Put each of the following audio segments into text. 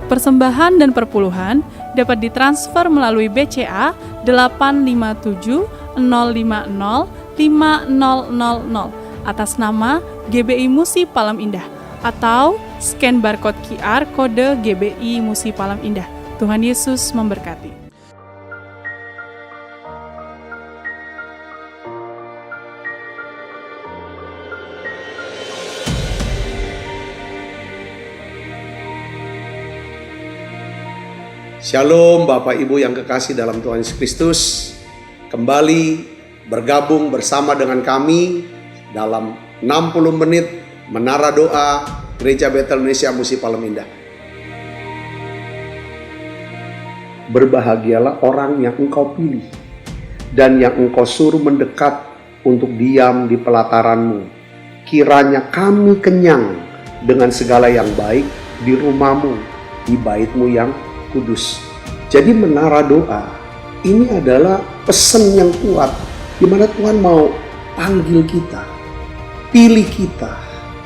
Persembahan dan perpuluhan dapat ditransfer melalui BCA 857 050 5000 atas nama GBI Musi Palem Indah atau scan barcode QR kode GBI Musi Palem Indah. Tuhan Yesus memberkati. Shalom Bapak Ibu yang kekasih dalam Tuhan Yesus Kristus. Kembali bergabung bersama dengan kami dalam 60 menit Menara Doa Gereja Betel Indonesia Musi Palem Indah. Berbahagialah orang yang engkau pilih dan yang engkau suruh mendekat untuk diam di pelataranmu. Kiranya kami kenyang dengan segala yang baik di rumahmu, di baitmu yang kudus. Jadi menara doa ini adalah pesan yang kuat di mana Tuhan mau panggil kita, pilih kita,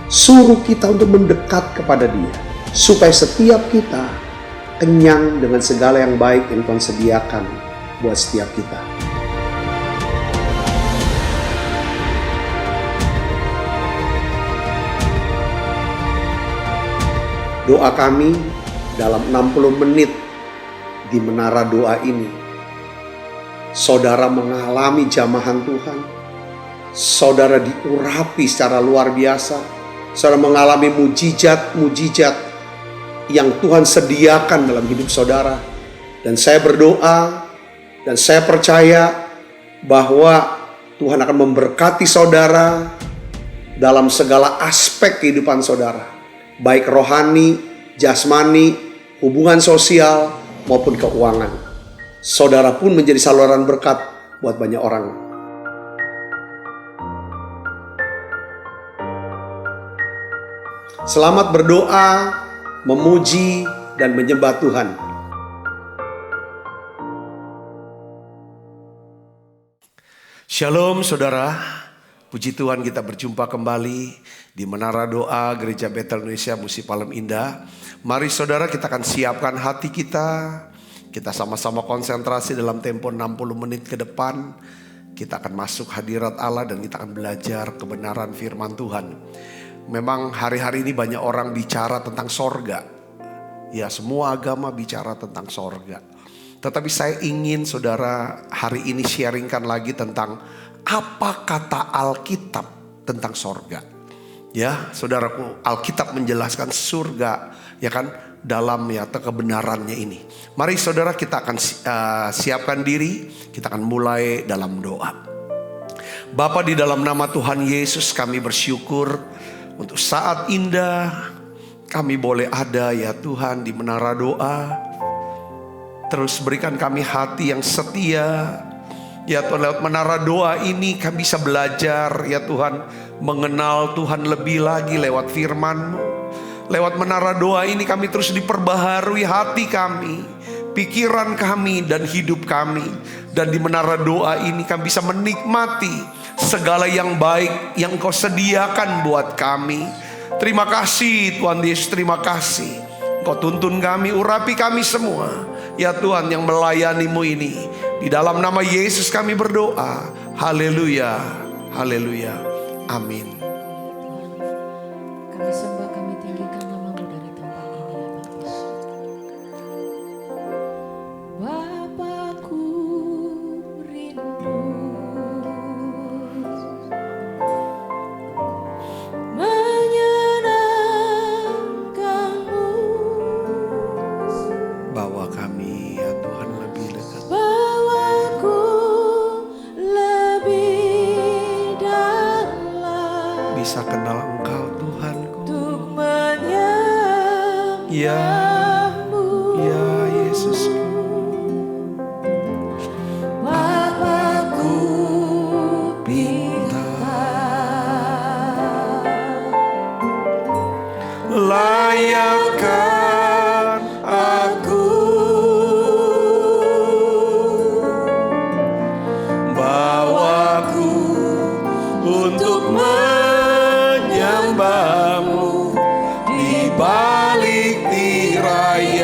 suruh kita untuk mendekat kepada Dia supaya setiap kita kenyang dengan segala yang baik yang Tuhan sediakan buat setiap kita. Doa kami dalam 60 menit di menara doa ini, saudara mengalami jamahan Tuhan, saudara diurapi secara luar biasa, saudara mengalami mujizat-mujizat yang Tuhan sediakan dalam hidup saudara. Dan saya berdoa dan saya percaya bahwa Tuhan akan memberkati saudara dalam segala aspek kehidupan saudara, baik rohani, jasmani, hubungan sosial maupun keuangan. Saudara pun menjadi saluran berkat buat banyak orang. Selamat berdoa, memuji, dan menyembah Tuhan. Shalom saudara, puji Tuhan kita berjumpa kembali di Menara Doa Gereja Betel Indonesia Musi Palem Indah. Mari saudara, kita akan siapkan hati kita. Kita sama-sama konsentrasi dalam tempo 60 menit ke depan. Kita akan masuk hadirat Allah dan kita akan belajar kebenaran firman Tuhan. Memang hari-hari ini banyak orang bicara tentang sorga. Ya, semua agama bicara tentang sorga. Tetapi saya ingin saudara hari ini sharingkan lagi tentang apa kata Alkitab tentang sorga. Ya, saudaraku, Alkitab menjelaskan surga, ya kan, dalam ya kebenarannya ini. Mari saudara, kita akan siapkan diri, kita akan mulai dalam doa. Bapa, di dalam nama Tuhan Yesus kami bersyukur untuk saat indah kami boleh ada ya Tuhan di menara doa. Terus berikan kami hati yang setia. Ya Tuhan, lewat menara doa ini kami bisa belajar ya Tuhan, mengenal Tuhan lebih lagi lewat firman-Mu. Lewat menara doa ini kami terus diperbaharui hati kami, pikiran kami dan hidup kami. Dan di menara doa ini kami bisa menikmati segala yang baik yang Engkau sediakan buat kami. Terima kasih Tuhan Yesus, terima kasih. Engkau tuntun kami, urapi kami semua ya Tuhan yang melayani-Mu ini. Di dalam nama Yesus kami berdoa. Haleluya, haleluya, amin. Kami sembah, kami tinggikan nama-Mu dari tempat ini ya Bapa. Bapakku rindu menyenangkan-Mu. Bawa kami ya Tuhan lebih dekat. Bawaku lebih dalam Bisa kenal Engkau Tuhanku. untuk menyembah-Mu. Ya Yesusku. Bapakku pinta Layakkan aku, bawaku untuk menyembah-Mu di balik tirai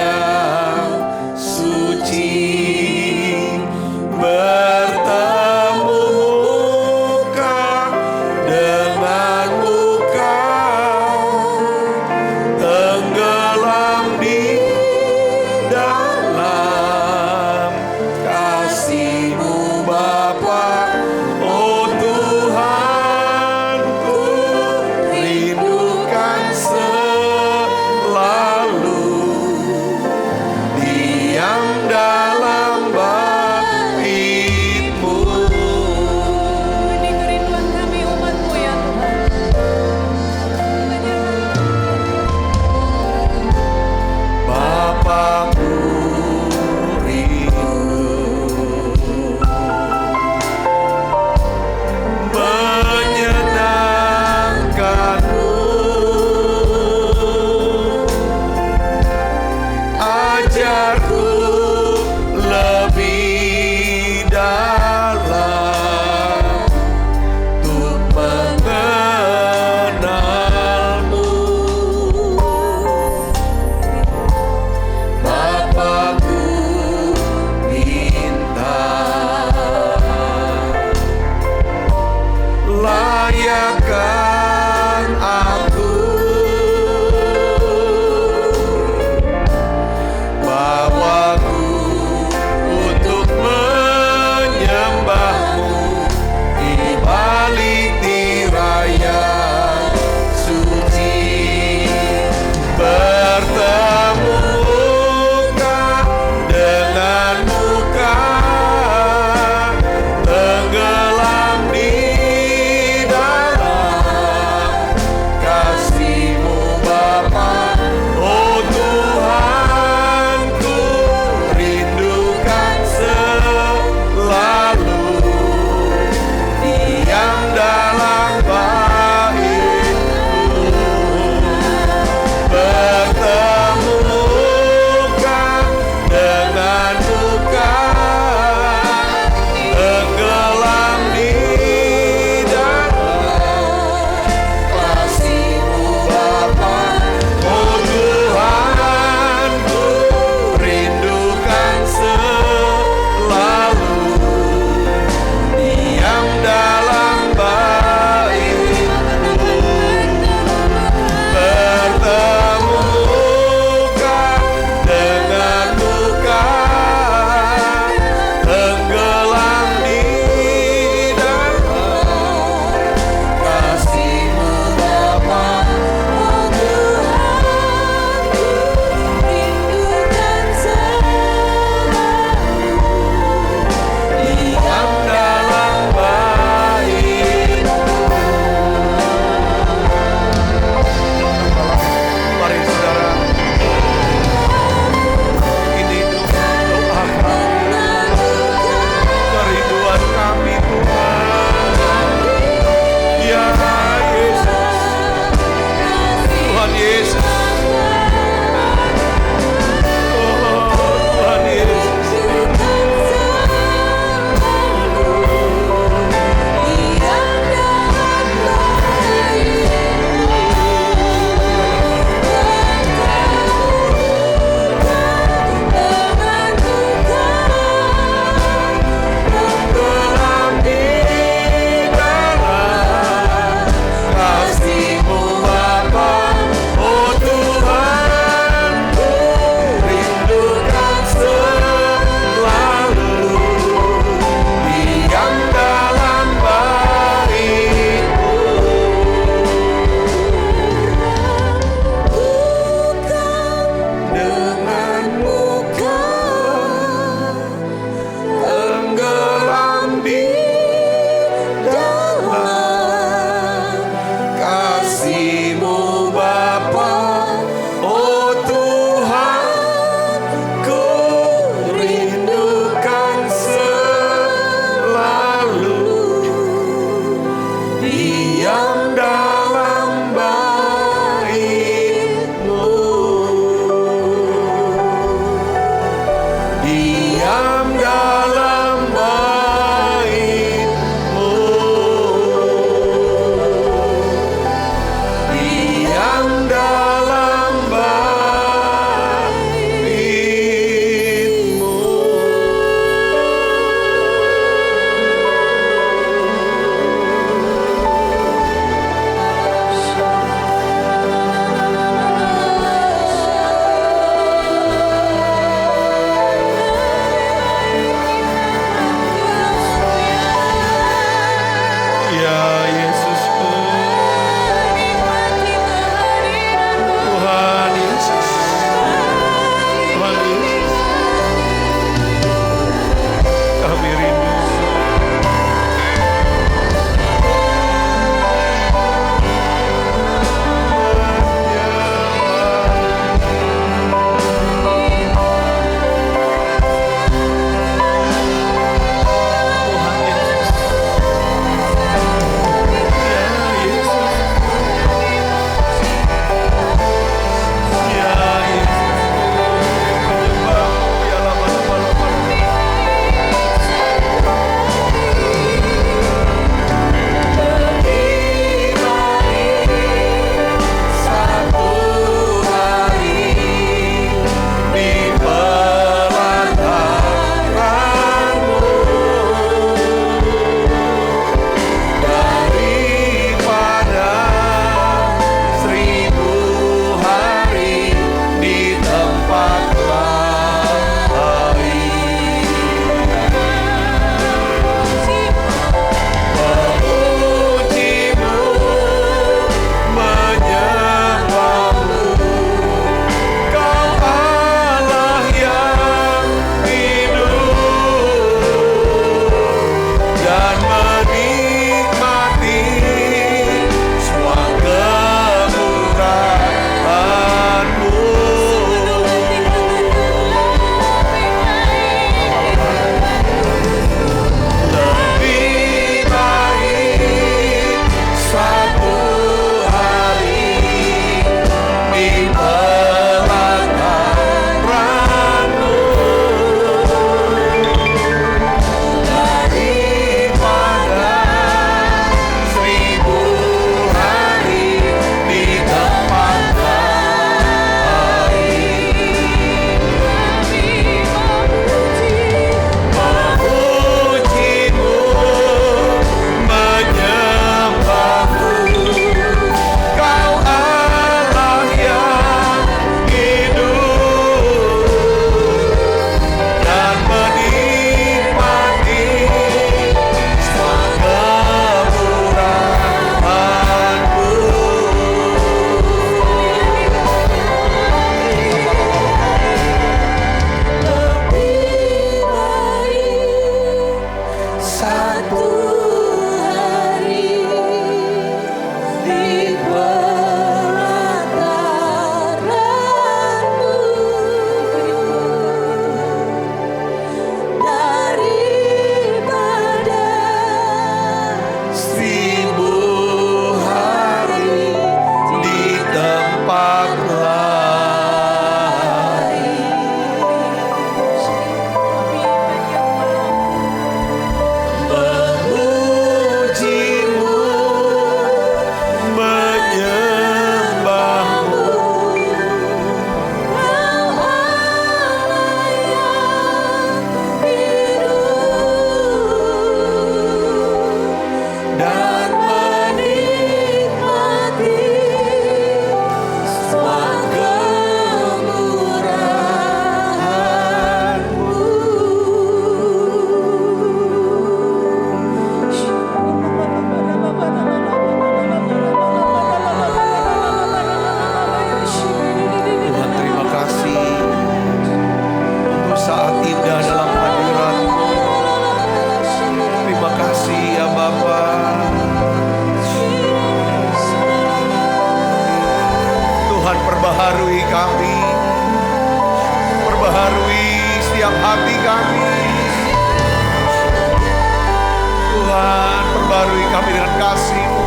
Tuhan, perbarui kami dengan kasih-Mu.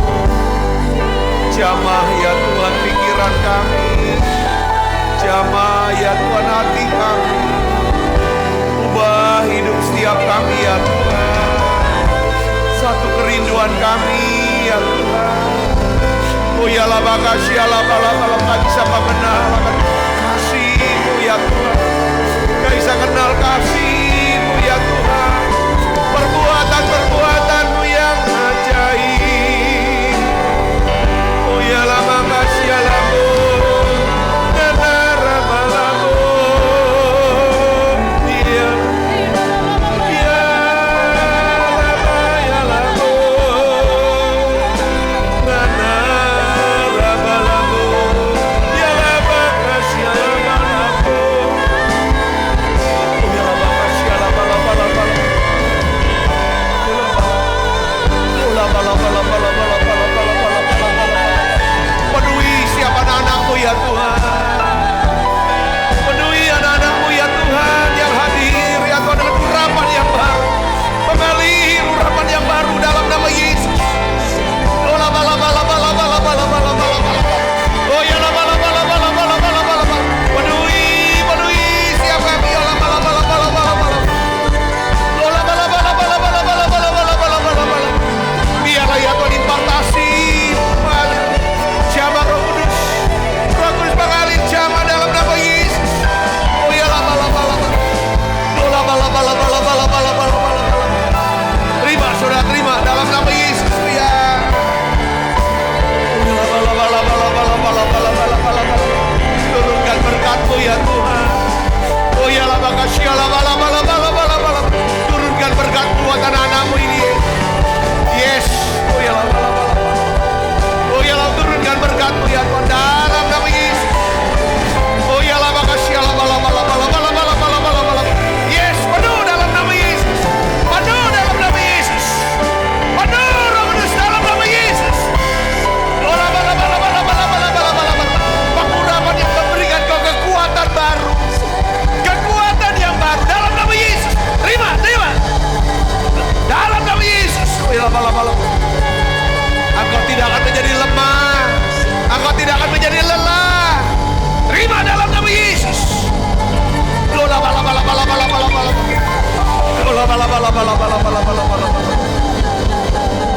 Jamah ya Tuhan pikiran kami, jamah ya Tuhan hati kami, ubah hidup setiap kami ya Tuhan. Satu kerinduan kami ya Tuhan. Oh ya lah makasih ya lah tak bisa mengenal kasih-Mu ya Tuhan. Gak bisa kenal kasih-Mu ya Tuhan. Perbuatan-perbuatan-Mu yang ajaib. Oh ya lah makasih ya lah ya Tuhan. Penuhi anak-anak-Mu ya Tuhan yang hadir ya Tuhan dengan urapan yang baru. Mengalir urapan yang baru dalam nama Yesus. Oh ya penuhi siap kami ya biarlah ya Tuhan impartasi jamah Roh Kudus. Roh Kudus mengalir jamah dalam nama Yesus. Oh ya terima saudara, terima dalam nama Yesus ya. Turunkan berkat-Mu ya Tuhan. Oh ya makasih ya turunkan berkat-Mu buat anak-anak-Mu ini. Yes. Oh ya turunkan berkat-Mu ya Tuhan dalam nama Yesus. Oh ya makasih ya yes, penuh dalam nama Yesus. Penuh dalam nama Yesus. Penuh Roh Kudus dalam nama Yesus. Pengurapan yang memberikan kau kekuatan baru. Kekuatan yang baru dalam nama Yesus. Terima. Dalam nama Yesus. Engkau tidak akan menjadi lemah. Engkau tidak akan menjadi lelah. Terima dalam nama Yesus.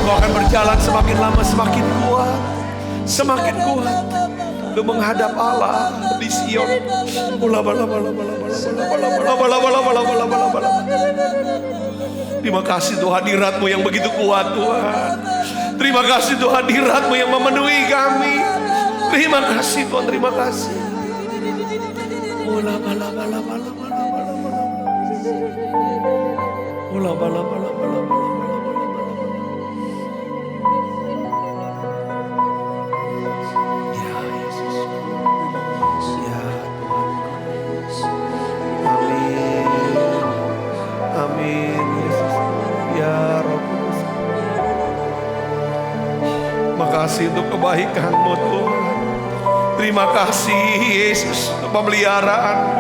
Kau akan berjalan semakin lama semakin kuat. Semakin kuat. Lu menghadap Allah di Sion. Terima kasih Tuhan hadirat-Mu yang begitu kuat Tuhan. Terima kasih Tuhan hadirat-Mu yang memenuhi kami. Terima kasih Tuhan, terima kasih. Ya Yesus. Ya Tuhan. Amin. Amin Yesus. Ya Roh Kudus. Makasih untuk kebaikan-Mu Tuhan. Terima kasih Yesus untuk pemeliharaan-Mu.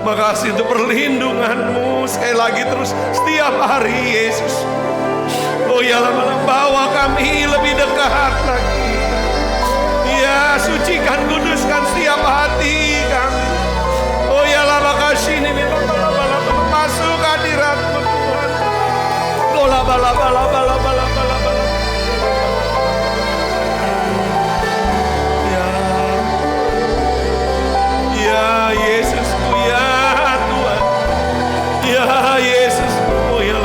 Makasih untuk perlindungan-Mu sekali lagi terus setiap hari Yesus. Oh ya bawa kami lebih dekat lagi. Ya sucikan kuduskan setiap hati kami. Oh ya makasih ini masuk hadirat-Mu Tuhan. Oh ya Yesusku ya Tuhan. Ya Yesusku. Oh ya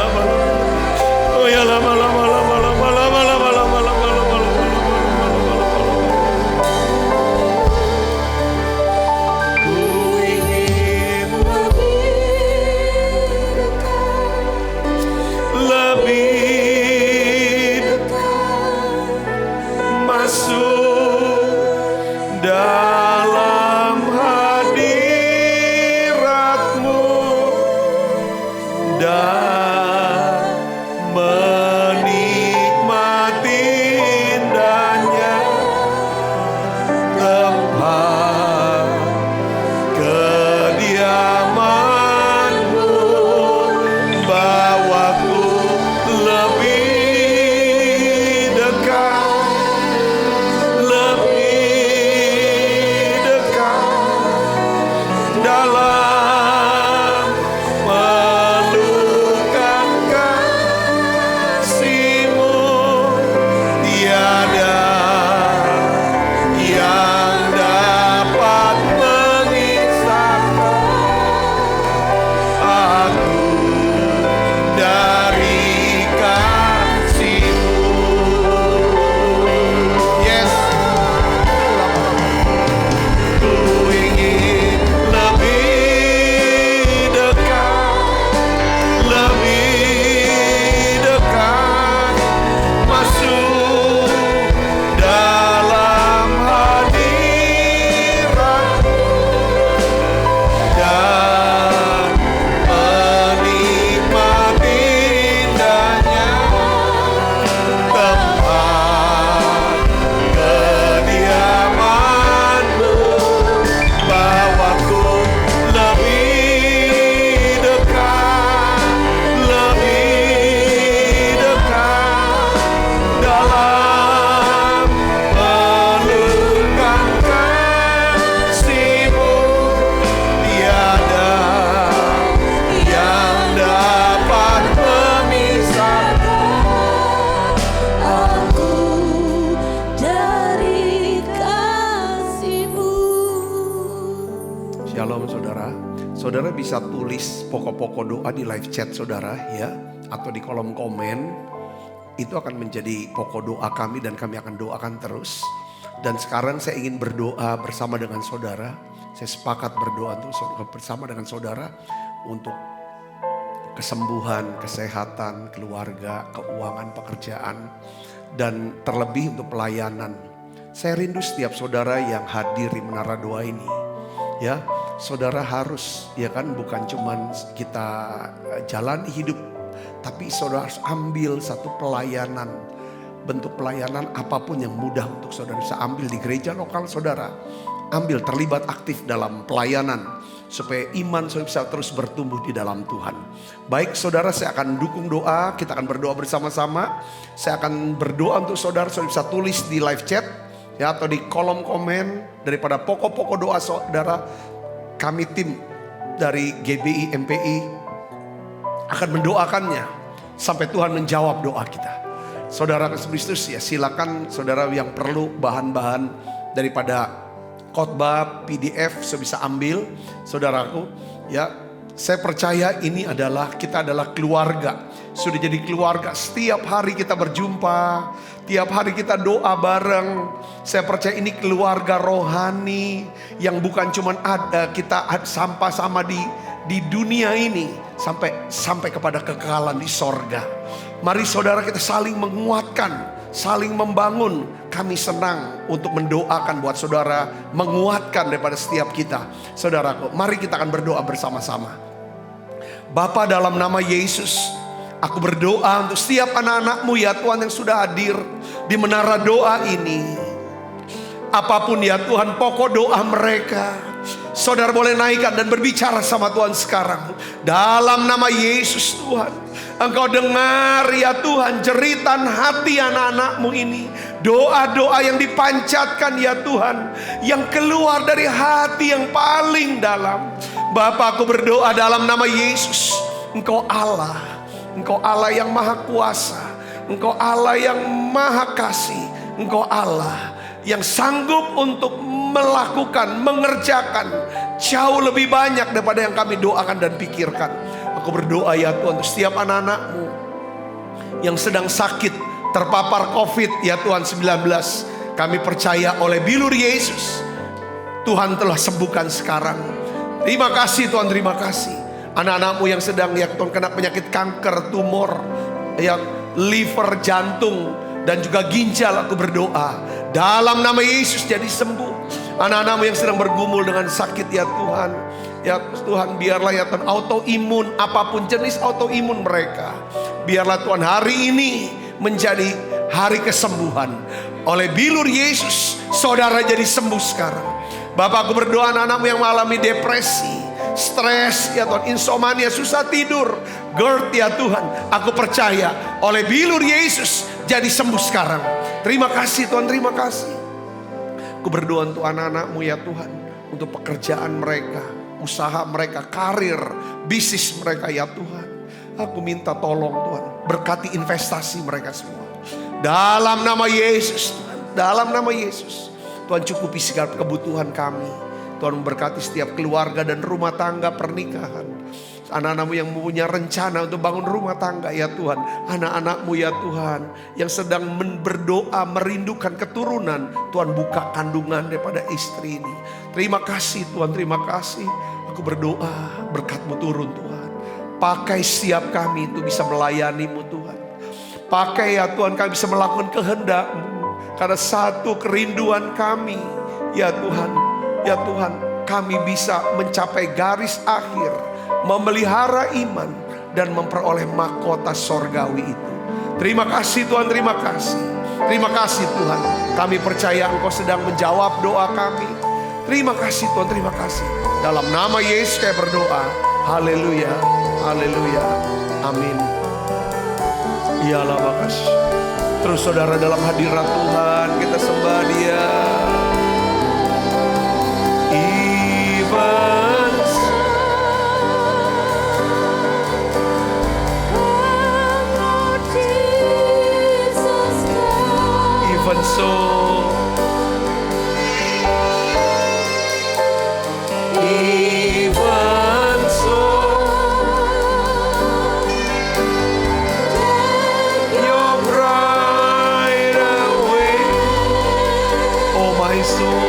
dalam pelukan kasih-Mu. Tiada yang dapat mengisahkan aku dari kasih-Mu. Yes. Ku ingin lebih dekat masuk dalam hadirat-Mu dan menikmati indahnya tempat kediaman-Mu. Bawaku lebih dekat dalam pelukan kasih-Mu. Tiada yang dapat memisahkan aku dari kasih-Mu. Shalom saudara. Saudara bisa tulis pokok-pokok doa di live chat saudara ya, atau di kolom komen. Itu akan menjadi pokok doa kami dan kami akan doakan terus. Dan sekarang saya ingin berdoa bersama dengan saudara. Saya sepakat berdoa untuk bersama dengan saudara untuk kesembuhan, kesehatan, keluarga, keuangan, pekerjaan, dan terlebih untuk pelayanan. Saya rindu setiap saudara yang hadir di Menara Doa ini. Ya, saudara harus, ya kan, bukan cuman kita jalani hidup, tapi saudara harus ambil satu pelayanan. Bentuk pelayanan apapun yang mudah untuk saudara bisa ambil di gereja lokal saudara. Ambil, terlibat aktif dalam pelayanan. Supaya iman saudara bisa terus bertumbuh di dalam Tuhan. Baik saudara, saya akan dukung doa. Kita akan berdoa bersama-sama. Saya akan berdoa untuk saudara. Saudara bisa tulis di live chat ya, atau di kolom komen. Daripada pokok-pokok doa saudara, kami tim dari GBI MPI akan mendoakannya sampai Tuhan menjawab doa kita. Saudara Kristus ya, silakan saudara yang perlu bahan-bahan daripada khotbah PDF bisa ambil saudaraku ya. Saya percaya ini adalah, kita adalah keluarga. Sudah jadi keluarga, setiap hari kita berjumpa, tiap hari kita doa bareng. Saya percaya ini keluarga rohani yang bukan cuma ada kita sama di dunia ini, sampai kepada kekekalan di sorga. Mari saudara, kita saling menguatkan, saling membangun. Kami senang untuk mendoakan buat saudara, menguatkan daripada setiap kita. Saudaraku, mari kita akan berdoa bersama-sama. Bapa, dalam nama Yesus, aku berdoa untuk setiap anak-anak-Mu ya Tuhan yang sudah hadir di Menara Doa ini. Apapun ya Tuhan pokok doa mereka, saudara boleh naikkan dan berbicara sama Tuhan sekarang. Dalam nama Yesus Tuhan, Engkau dengar ya Tuhan jeritan hati anak-anak-Mu ini. Doa-doa yang dipanjatkan ya Tuhan, yang keluar dari hati yang paling dalam. Bapa, aku berdoa dalam nama Yesus. Engkau Allah yang maha kuasa, Engkau Allah yang maha kasih, Engkau Allah yang sanggup untuk melakukan, mengerjakan jauh lebih banyak daripada yang kami doakan dan pikirkan. Aku berdoa ya Tuhan untuk setiap anak-anak-Mu yang sedang sakit, terpapar COVID ya Tuhan 19. Kami percaya oleh bilur Yesus, Tuhan telah sembuhkan sekarang. Terima kasih Tuhan, terima kasih. Anak-anak-Mu yang sedang ya Tuhan kena penyakit kanker, tumor, ya, liver, jantung, dan juga ginjal, aku berdoa dalam nama Yesus jadi sembuh. Anak-anak-Mu yang sedang bergumul dengan sakit ya Tuhan, ya Tuhan biarlah ya Tuhan autoimun, apapun jenis autoimun mereka, biarlah Tuhan hari ini menjadi hari kesembuhan. Oleh bilur Yesus, saudara jadi sembuh sekarang. Bapak, aku berdoa anak-anak-Mu yang mengalami depresi, stres ya Tuhan, insomnia, susah tidur, GERD ya Tuhan, aku percaya oleh bilur Yesus jadi sembuh sekarang. Terima kasih Tuhan, terima kasih. Aku berdoa untuk anak-anak-Mu ya Tuhan, untuk pekerjaan mereka, usaha mereka, karir, bisnis mereka ya Tuhan. Aku minta tolong Tuhan, berkati investasi mereka semua. Dalam nama Yesus, Tuhan, dalam nama Yesus. Tuhan cukupi segala kebutuhan kami. Tuhan memberkati setiap keluarga dan rumah tangga pernikahan. Anak-anakmu yang mempunyai rencana untuk bangun rumah tangga ya Tuhan. Anak-anakmu ya Tuhan yang sedang berdoa merindukan keturunan. Tuhan buka kandungan daripada istri ini. Terima kasih Tuhan, terima kasih. Aku berdoa berkat-Mu turun Tuhan. Pakai setiap kami untuk bisa melayani-Mu Tuhan. Pakai ya Tuhan kami bisa melakukan kehendak-Mu. Karena satu kerinduan kami ya Tuhan. Ya Tuhan kami bisa mencapai garis akhir. Memelihara iman dan memperoleh mahkota sorgawi itu. Terima kasih Tuhan, terima kasih. Terima kasih Tuhan. Kami percaya Engkau sedang menjawab doa kami. Terima kasih Tuhan, terima kasih. Dalam nama Yesus kami berdoa. Haleluya, haleluya, amin. Iyalah makasih. Terus saudara dalam hadirat Tuhan kita sembah Dia. Even so, even so, your bride away, oh my soul.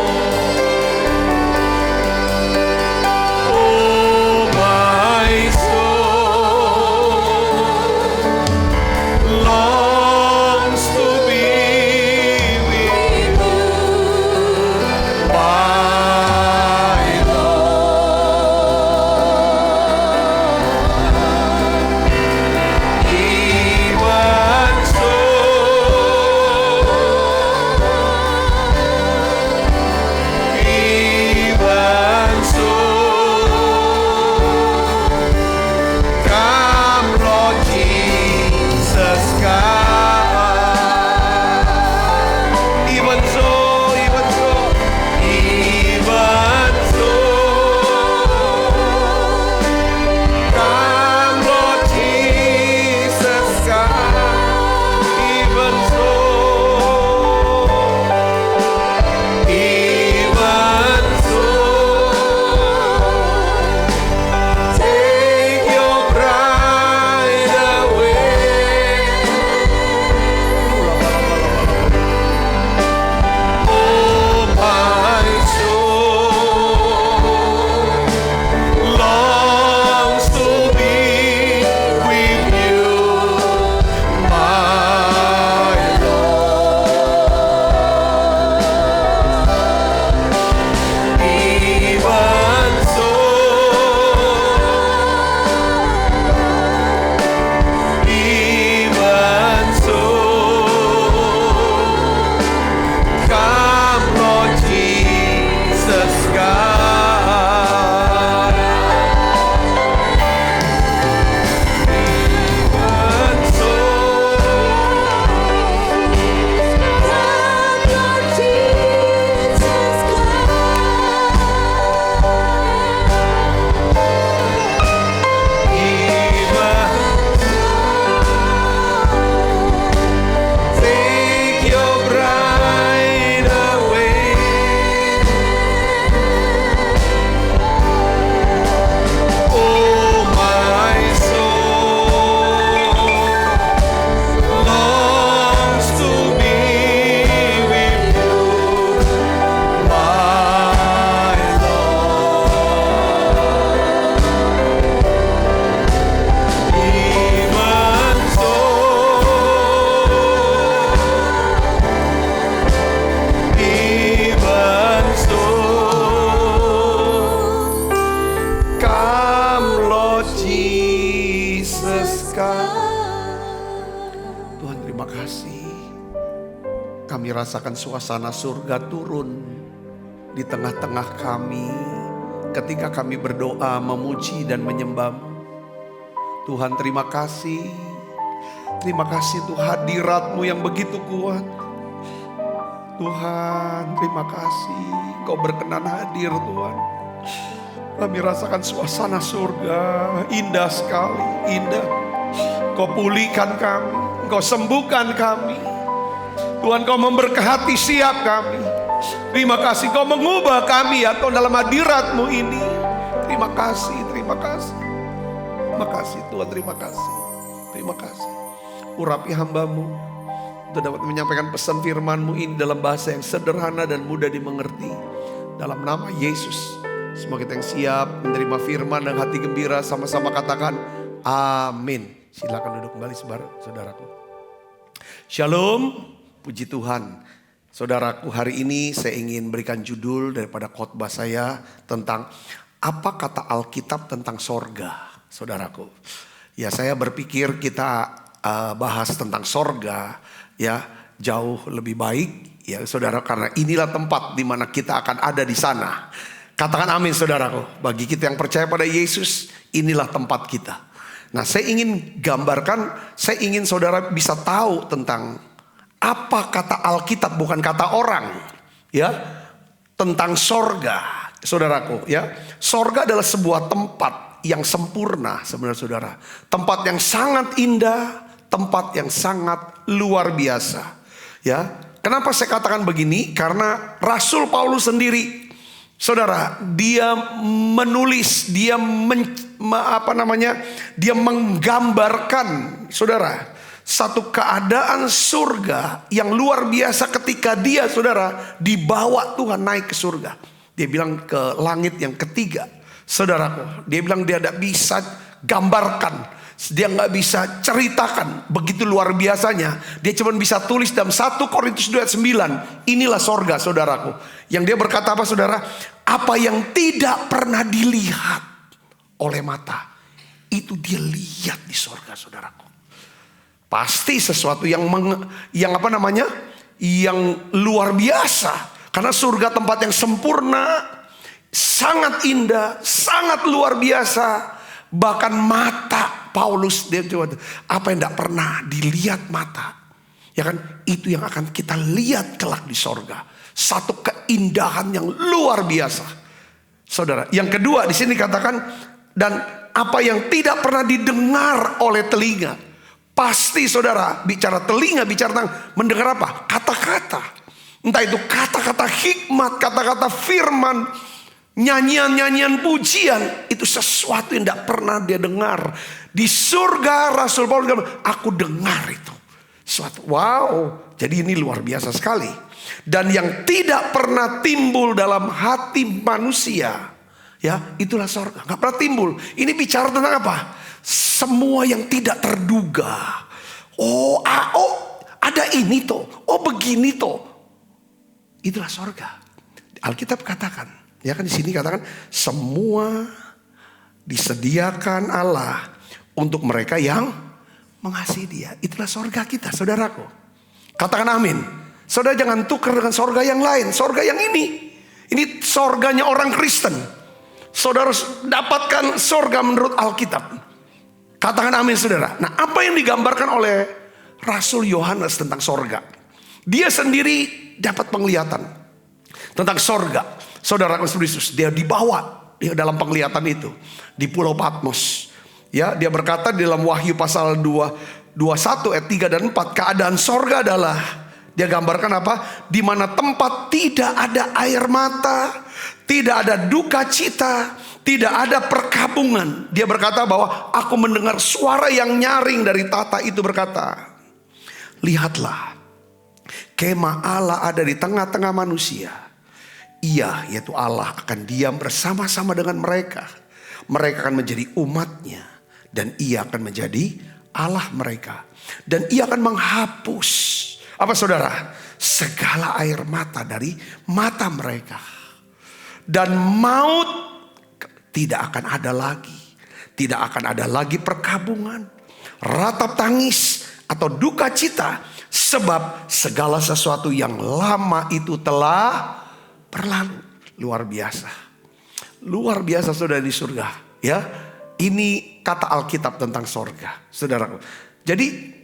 Kami rasakan suasana surga turun di tengah-tengah kami ketika kami berdoa, memuji dan menyembah-Mu. Tuhan terima kasih. Terima kasih Tuhan, hadirat-Mu yang begitu kuat. Tuhan terima kasih Kau berkenan hadir Tuhan. Kami rasakan suasana surga, indah sekali, indah. Kau pulihkan kami, Kau sembuhkan kami. Tuhan, Kau memberkati siap kami. Terima kasih Kau mengubah kami ya Tuhan dalam hadirat-Mu ini. Terima kasih, terima kasih. Terima kasih Tuhan, terima kasih. Terima kasih. Urapi hamba-Mu untuk dapat menyampaikan pesan firman-Mu ini dalam bahasa yang sederhana dan mudah dimengerti. Dalam nama Yesus. Semua kita yang siap menerima firman dan hati gembira sama-sama katakan amin. Silakan duduk kembali saudaraku. Shalom, puji Tuhan. Saudaraku, hari ini saya ingin berikan judul daripada khotbah saya tentang apa kata Alkitab tentang sorga. Saudaraku, ya saya berpikir kita bahas tentang sorga ya jauh lebih baik ya saudara, karena inilah tempat di mana kita akan ada di sana. Katakan amin saudaraku. Bagi kita yang percaya pada Yesus, inilah tempat kita. Nah, saya ingin gambarkan, saya ingin saudara bisa tahu tentang apa kata Alkitab, bukan kata orang, ya, tentang sorga, saudaraku, ya. Sorga adalah sebuah tempat yang sempurna sebenarnya saudara. Tempat yang sangat indah, tempat yang sangat luar biasa, ya. Kenapa saya katakan begini? Karena Rasul Paulus sendiri, saudara, dia menulis, dia dia menggambarkan, saudara, satu keadaan surga yang luar biasa ketika dia, saudara, dibawa Tuhan naik ke surga. Dia bilang ke langit yang ketiga, saudaraku. Dia bilang dia tidak bisa gambarkan, dia nggak bisa ceritakan, begitu luar biasanya. Dia cuma bisa tulis dalam 1 Korintus 2 ayat 9. Inilah sorga, saudaraku. Yang dia berkata apa, saudara? Apa yang tidak pernah dilihat oleh mata, itu dia lihat di sorga, saudaraku. Pasti sesuatu yang luar biasa. Karena surga tempat yang sempurna, sangat indah, sangat luar biasa. Bahkan mata Paulus, dia coba apa yang tidak pernah dilihat mata, ya kan? Itu yang akan kita lihat kelak di sorga. Satu keindahan yang luar biasa, saudara. Yang kedua di sini katakan, dan apa yang tidak pernah didengar oleh telinga. Pasti saudara, bicara telinga, bicara tentang mendengar apa? Kata-kata. Entah itu kata-kata hikmat, kata-kata firman, nyanyian-nyanyian pujian. Itu sesuatu yang tidak pernah dia dengar. Di surga Rasul Paulus bilang, aku dengar itu. Suatu, wow, jadi ini luar biasa sekali. Dan yang tidak pernah timbul dalam hati manusia, ya, itulah sorga. Gak pernah timbul. Ini bicara tentang apa? Semua yang tidak terduga. Oh, ada ini toh. Oh, begini toh. Itulah sorga. Alkitab katakan, ya kan, di sini katakan semua disediakan Allah untuk mereka yang mengasihi Dia. Itulah sorga kita, saudaraku. Katakan amin. Saudara jangan tukar dengan sorga yang lain. Sorga yang ini sorganya orang Kristen. Saudara dapatkan sorga menurut Alkitab. Katakan amin saudara. Nah, apa yang digambarkan oleh Rasul Yohanes tentang sorga? Dia sendiri dapat penglihatan tentang sorga. Saudara Kristus, dia dibawa dalam penglihatan itu di Pulau Patmos. Ya, dia berkata di dalam Wahyu pasal 21 ayat 3 dan 4, keadaan sorga adalah, dia gambarkan apa? Di mana tempat tidak ada air mata, tidak ada duka cita, tidak ada perkabungan. Dia berkata bahwa aku mendengar suara yang nyaring dari tahta itu berkata, lihatlah, kemah Allah ada di tengah-tengah manusia. Ia, yaitu Allah, akan diam bersama-sama dengan mereka. Mereka akan menjadi umatnya, dan ia akan menjadi Allah mereka. Dan ia akan menghapus, apa saudara? Segala air mata dari mata mereka. Dan maut tidak akan ada lagi. Tidak akan ada lagi perkabungan, ratap tangis, atau duka cita. Sebab segala sesuatu yang lama itu telah berlalu. Luar biasa. Luar biasa saudara di surga. Ya, ini kata Alkitab tentang sorga, saudaraku. Jadi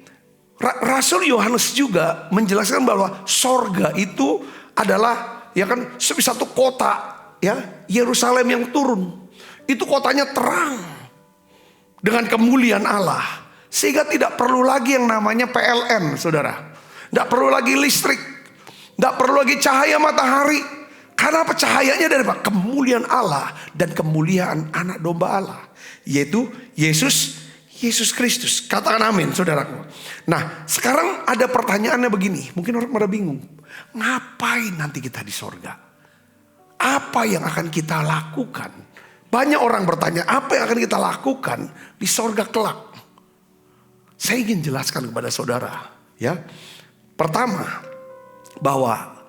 Rasul Yohanes juga menjelaskan bahwa sorga itu adalah, ya kan, seperti satu kota, ya, Yerusalem yang turun. Itu kotanya terang dengan kemuliaan Allah. Sehingga tidak perlu lagi yang namanya PLN, saudara. Tidak perlu lagi listrik. Tidak perlu lagi cahaya matahari. Karena apa? Cahayanya dari apa? Kemuliaan Allah dan kemuliaan anak domba Allah. Yaitu Yesus Kristus. Katakan amin, saudaraku. Nah, sekarang ada pertanyaannya begini. Mungkin orang pada bingung. Ngapain nanti kita di sorga? Apa yang akan kita lakukan? Banyak orang bertanya, apa yang akan kita lakukan di sorga kelak? Saya ingin jelaskan kepada saudara, ya. Pertama, bahwa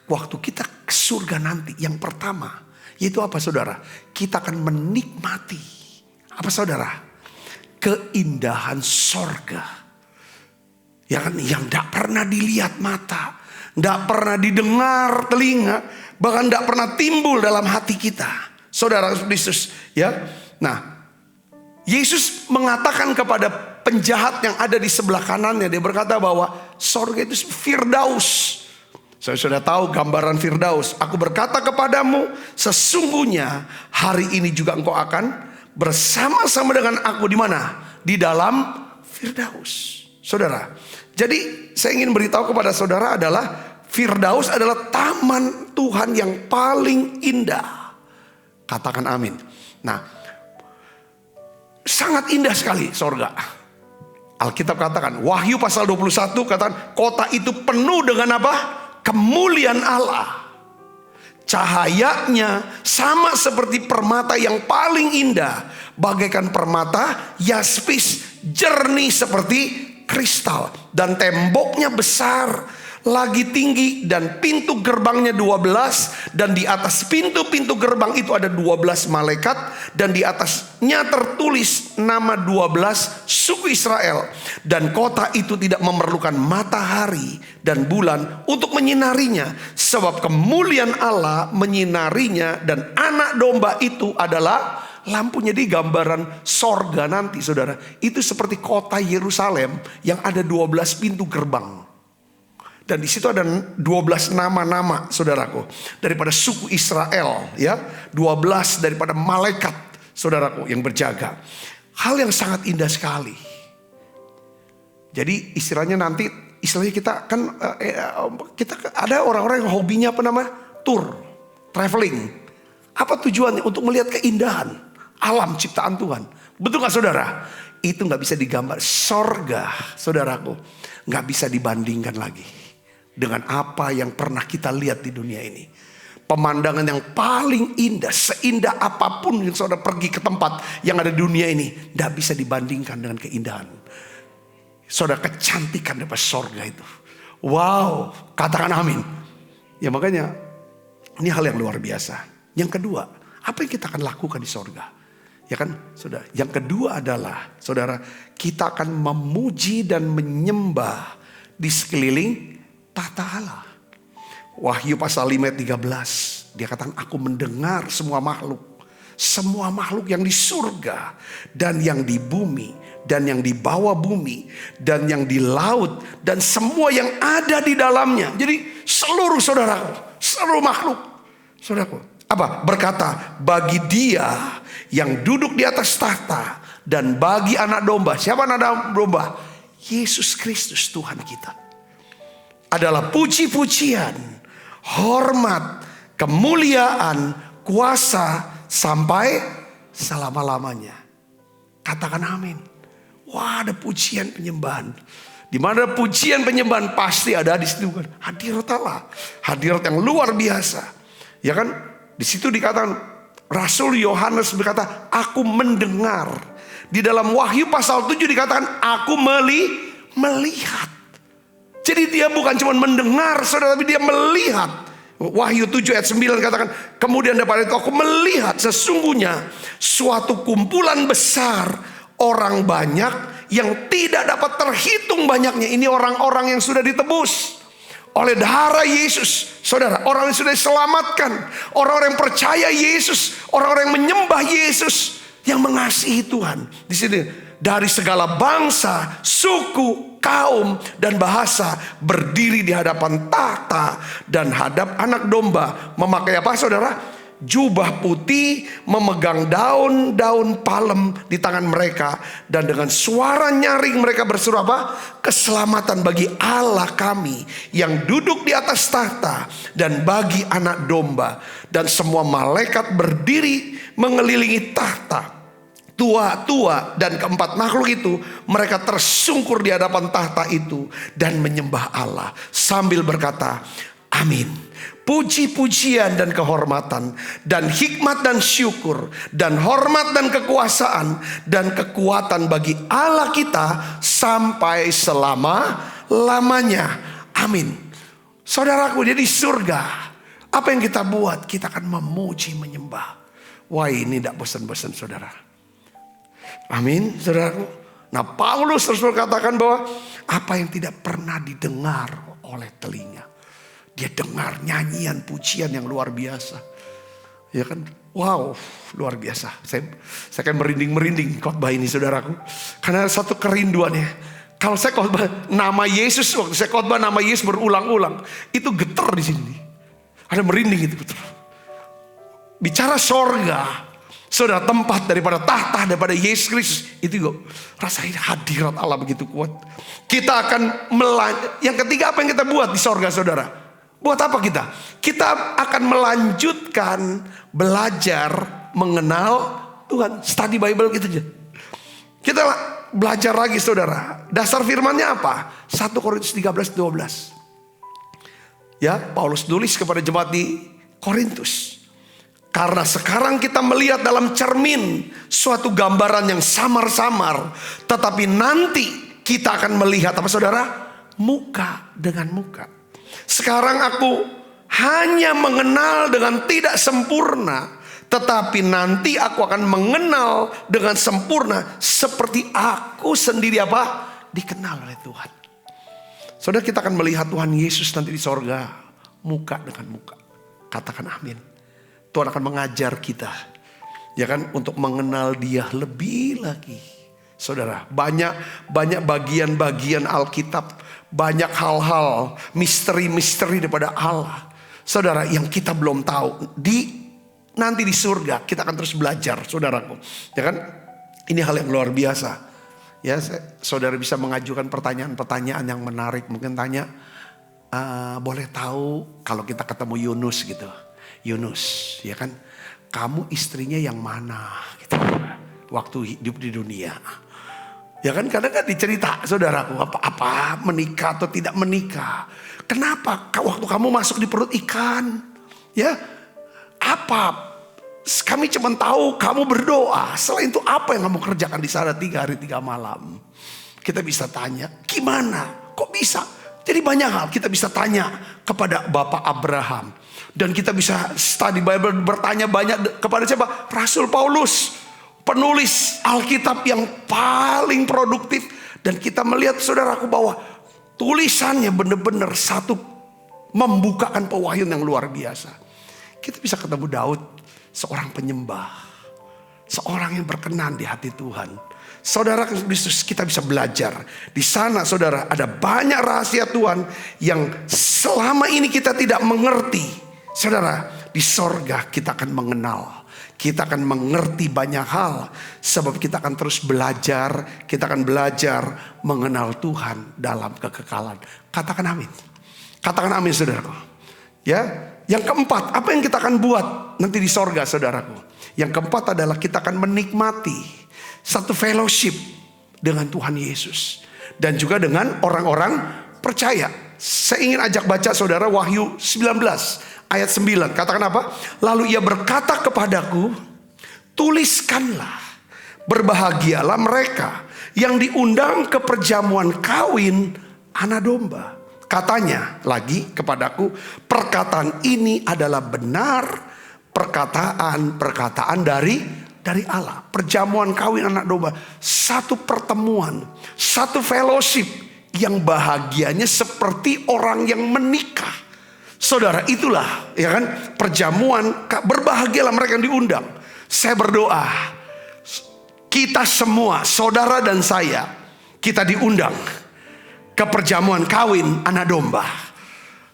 waktu kita ke surga nanti, yang pertama, yaitu apa, saudara? Kita akan menikmati, apa, saudara? Keindahan sorga. Yang tidak pernah dilihat mata, tidak pernah didengar telinga, bahkan tidak pernah timbul dalam hati kita, saudara Yesus, ya. Nah, Yesus mengatakan kepada penjahat yang ada di sebelah kanannya, dia berkata bahwa sorga itu Firdaus. Saya sudah tahu gambaran Firdaus. Aku berkata kepadamu, sesungguhnya hari ini juga engkau akan bersama-sama dengan aku di mana? Di dalam Firdaus. Saudara, jadi saya ingin beritahu kepada saudara adalah Firdaus adalah taman Tuhan yang paling indah. Katakan amin. Nah, sangat indah sekali sorga. Alkitab katakan, Wahyu pasal 21 katakan, kota itu penuh dengan apa? Kemuliaan Allah. Cahayanya sama seperti permata yang paling indah, bagaikan permata yaspis, jernih seperti kristal, dan temboknya besar, lagi tinggi, dan pintu gerbangnya 12, dan di atas pintu-pintu gerbang itu ada 12 malaikat, dan di atasnya tertulis nama 12 suku Israel, dan kota itu tidak memerlukan matahari dan bulan untuk menyinarinya, sebab kemuliaan Allah menyinarinya, dan anak domba itu adalah lampunya. Di gambaran sorga nanti, saudara, itu seperti kota Yerusalem yang ada 12 pintu gerbang. Dan di situ ada 12 nama-nama, saudaraku, daripada suku Israel, ya, 12 daripada malaikat, saudaraku, yang berjaga. Hal yang sangat indah sekali. Jadi istilahnya nanti, istilahnya kita kan kita ada orang-orang yang hobinya apa nama? Tour, traveling. Apa tujuannya? Untuk melihat keindahan alam ciptaan Tuhan. Betul gak, saudara? Itu gak bisa digambar. Sorga, saudaraku, gak bisa dibandingkan lagi dengan apa yang pernah kita lihat di dunia ini. Pemandangan yang paling indah, seindah apapun yang saudara pergi ke tempat yang ada di dunia ini, tidak bisa dibandingkan dengan keindahan, saudara, kecantikan daripada sorga itu. Wow, katakan amin. Ya makanya ini hal yang luar biasa. Yang kedua, apa yang kita akan lakukan di sorga? Ya kan, saudara. Yang kedua adalah, saudara, kita akan memuji dan menyembah di sekeliling tahta Allah. Wahyu pasal 5 ayat 13. Dia katakan, aku mendengar semua makhluk yang di surga dan yang di bumi dan yang di bawah bumi dan yang di laut dan semua yang ada di dalamnya. Jadi seluruh saudaraku, seluruh makhluk, saudaraku, apa? Berkata, bagi dia yang duduk di atas tahta dan bagi anak domba. Siapa anak domba? Yesus Kristus Tuhan kita. Adalah puji-pujian, hormat, kemuliaan, kuasa sampai selama-lamanya. Katakan amin. Wah, ada pujian penyembahan. Di mana ada pujian penyembahan pasti ada di situ kan hadirat Allah, hadirat yang luar biasa. Ya kan? Di situ dikatakan, Rasul Yohanes berkata, aku mendengar. Di dalam Wahyu pasal 7 dikatakan, aku melihat. Jadi dia bukan cuma mendengar, saudara, tapi dia melihat. Wahyu 7 ayat 9 katakan, kemudian daripada itu aku melihat sesungguhnya suatu kumpulan besar orang banyak yang tidak dapat terhitung banyaknya. Ini orang-orang yang sudah ditebus oleh darah Yesus, saudara, orang yang sudah diselamatkan, orang-orang yang percaya Yesus, orang-orang yang menyembah Yesus, yang mengasihi Tuhan. Di sini dari segala bangsa, suku, kaum, dan bahasa berdiri di hadapan tahta dan hadap anak domba, memakai apa, saudara? jubah putih, memegang daun-daun palem di tangan mereka, dan dengan suara nyaring mereka berseru apa? Keselamatan bagi Allah kami yang duduk di atas tahta dan bagi Anak Domba. Dan semua malaikat berdiri mengelilingi tahta. Tua-tua dan keempat makhluk itu, mereka tersungkur di hadapan tahta itu dan menyembah Allah sambil berkata, amin. Puji-pujian dan kehormatan dan hikmat dan syukur dan hormat dan kekuasaan dan kekuatan bagi Allah kita sampai selama-lamanya. Amin. Saudaraku, jadi surga, apa yang kita buat? Kita akan memuji, menyembah. Wah, ini tidak bosan-bosan, saudara. Amin, saudaraku. Nah, Paulus terus berkatakan bahwa apa yang tidak pernah didengar oleh telinga, dia dengar nyanyian pujian yang luar biasa. Ya kan? Wow, luar biasa. Saya kan merinding khotbah ini, saudaraku. Karena satu kerinduannya. Kalau saya khotbah nama Yesus, waktu saya khotbah nama Yesus berulang-ulang, itu getar di sini. Ada merinding itu, betul. Bicara sorga, saudara, tempat daripada tahta, daripada Yesus Kristus, itu juga rasain hadirat Allah begitu kuat. Kita akan yang ketiga, apa yang kita buat di sorga, saudara? Buat apa kita? Kita akan melanjutkan belajar mengenal Tuhan. Study Bible gitu aja. Kita belajar lagi, saudara. Dasar firmannya apa? 1 Korintus 13:12. Ya, Paulus tulis kepada jemaat di Korintus. Karena sekarang kita melihat dalam cermin suatu gambaran yang samar-samar, tetapi nanti kita akan melihat apa, saudara? Muka dengan muka. Sekarang aku hanya mengenal dengan tidak sempurna, tetapi nanti aku akan mengenal dengan sempurna seperti aku sendiri apa? Dikenal oleh Tuhan. Saudara, kita akan melihat Tuhan Yesus nanti di sorga, muka dengan muka. Katakan amin. Tuhan akan mengajar kita, ya kan, untuk mengenal Dia lebih lagi. Saudara, banyak bagian-bagian Alkitab, banyak hal-hal misteri-misteri daripada Allah, saudara, yang kita belum tahu. Nanti di surga kita akan terus belajar, saudaraku. Ya kan? Ini hal yang luar biasa. Ya, saudara bisa mengajukan pertanyaan-pertanyaan yang menarik. Mungkin tanya, boleh tahu kalau kita ketemu Yunus gitu. Yunus, ya kan, kamu istrinya yang mana gitu, waktu hidup di dunia. Ya kan, kadang kan dicerita, saudaraku, apa menikah atau tidak menikah. Kenapa waktu kamu masuk di perut ikan, ya, apa? Kami cuma tahu kamu berdoa. Selain itu apa yang kamu kerjakan di sana 3 hari 3 malam? Kita bisa tanya, gimana? Kok bisa? Jadi banyak hal kita bisa tanya kepada Bapak Abraham. Dan kita bisa study Bible, bertanya banyak kepada siapa? Rasul Paulus, penulis Alkitab yang paling produktif. Dan kita melihat, saudaraku, bahwa tulisannya benar-benar satu membukakan pewahyuan yang luar biasa. Kita bisa ketemu Daud, seorang penyembah, seorang yang berkenan di hati Tuhan. Saudara Kristus, kita bisa belajar. Di sana, saudara, ada banyak rahasia Tuhan yang selama ini kita tidak mengerti. Saudara, di sorga kita akan mengenal. Kita akan mengerti banyak hal. Sebab kita akan terus belajar. Kita akan belajar mengenal Tuhan dalam kekekalan. Katakan amin. Katakan amin, saudaraku. Ya, yang keempat, apa yang kita akan buat nanti di sorga, saudaraku? Yang keempat adalah kita akan menikmati satu fellowship dengan Tuhan Yesus. Dan juga dengan orang-orang percaya. Saya ingin ajak baca, saudara, Wahyu 19. Ayat 9, katakan apa? Lalu ia berkata kepadaku, tuliskanlah, berbahagialah mereka yang diundang ke perjamuan kawin Anak Domba. Katanya lagi kepadaku, perkataan ini adalah benar, perkataan dari Allah. Perjamuan kawin Anak Domba, satu pertemuan, satu fellowship yang bahagianya seperti orang yang menikah. Saudara, itulah, ya kan, perjamuan. Berbahagialah mereka yang diundang. Saya berdoa, kita semua, saudara dan saya, kita diundang ke perjamuan kawin Anak Domba.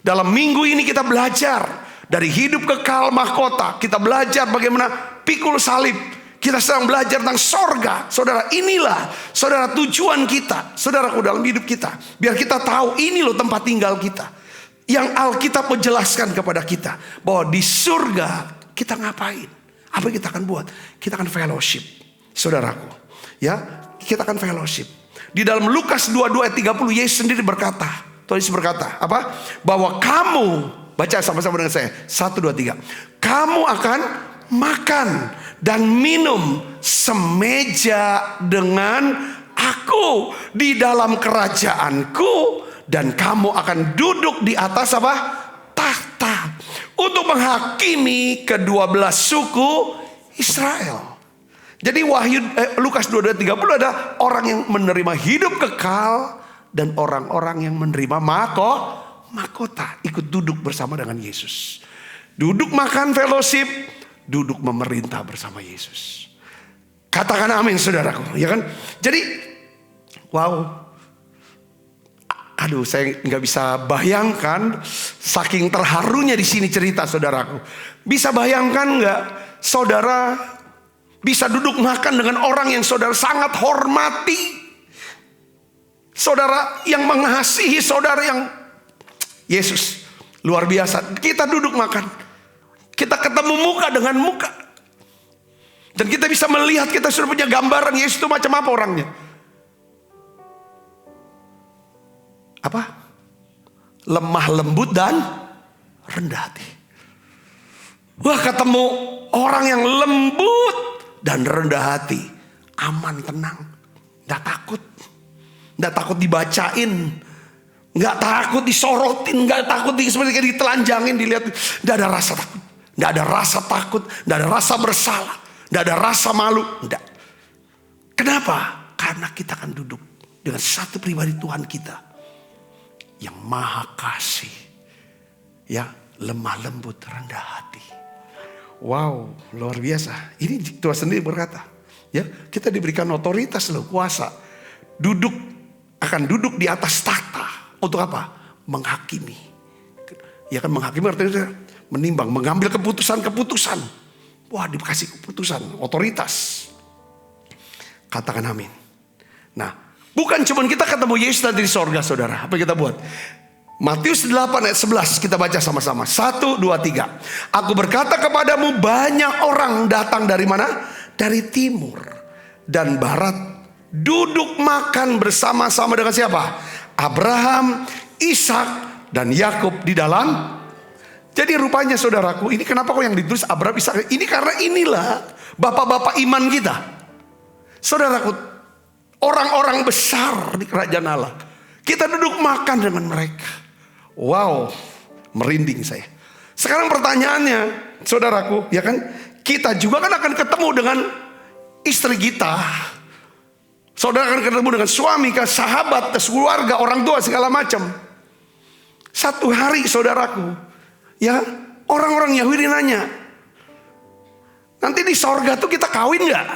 Dalam minggu ini kita belajar Dari hidup kekal mahkota, kita belajar bagaimana pikul salib. Kita sedang belajar tentang sorga. Saudara, inilah saudara tujuan kita, saudaraku, dalam hidup kita. Biar kita tahu ini loh tempat tinggal kita. Yang Alkitab menjelaskan kepada kita bahwa di surga kita ngapain? Apa yang kita akan buat? Kita akan fellowship, saudaraku. Ya, kita akan fellowship. Di dalam Lukas 22 ayat 30, Yesus sendiri berkata, Tuhan Yesus berkata, apa? Bahwa kamu, baca sama-sama dengan saya, 1, 2, 3. Kamu akan makan dan minum semeja dengan aku di dalam kerajaanku, dan kamu akan duduk di atas apa? Tahta untuk menghakimi ke-12 suku Israel. Jadi Lukas 22:30 ada orang yang menerima hidup kekal dan orang-orang yang menerima mahkota ikut duduk bersama dengan Yesus. Duduk makan fellowship, duduk memerintah bersama Yesus. Katakan amin, saudaraku, ya kan? Jadi wow. Aduh, saya nggak bisa bayangkan, saking terharunya di sini cerita, saudaraku. Bisa bayangkan nggak, saudara bisa duduk makan dengan orang yang saudara sangat hormati, saudara yang mengasihi, saudara yang Yesus luar biasa. Kita duduk makan, kita ketemu muka dengan muka, dan kita bisa melihat, kita sudah punya gambaran Yesus itu macam apa orangnya. Apa? Lemah lembut dan rendah hati. Wah, ketemu orang yang lembut dan rendah hati, aman, tenang, gak takut. Gak takut dibacain, gak takut disorotin, gak takut seperti ditelanjangin, dilihat. Gak ada rasa takut, gak ada rasa takut, gak ada rasa bersalah, gak ada rasa malu. Gak. Kenapa? Karena kita akan duduk dengan satu pribadi Tuhan kita yang maha kasih, ya, lemah lembut, rendah hati. Wow, luar biasa. Ini Tuhan sendiri berkata, ya, kita diberikan otoritas loh, kuasa. Akan duduk di atas tahta. Untuk apa? Menghakimi. Ya kan, menghakimi artinya menimbang, mengambil keputusan-keputusan. Wah, dikasih keputusan, otoritas. Katakan amin. Nah, bukan cuma kita ketemu Yesus nanti di sorga, saudara. Apa yang kita buat? Matius 8 ayat 11 kita baca sama-sama. 1, 2, 3. Aku berkata kepadamu, banyak orang datang dari mana? Dari timur dan barat, duduk makan bersama-sama dengan siapa? Abraham, Ishak, dan Yakub di dalam. Jadi rupanya, saudaraku, ini kenapa kok yang ditulis Abraham, Ishak? Ini karena inilah bapak-bapak iman kita, saudaraku. Orang-orang besar di kerajaan Allah. Kita duduk makan dengan mereka. Wow, merinding saya. Sekarang pertanyaannya, saudaraku, ya kan? Kita juga kan akan ketemu dengan istri kita. Saudara akan ketemu dengan suami, sahabat, keluarga, orang tua, segala macam. Satu hari, saudaraku, ya, orang-orang Yahudi nanya, nanti di sorga tuh kita kawin gak?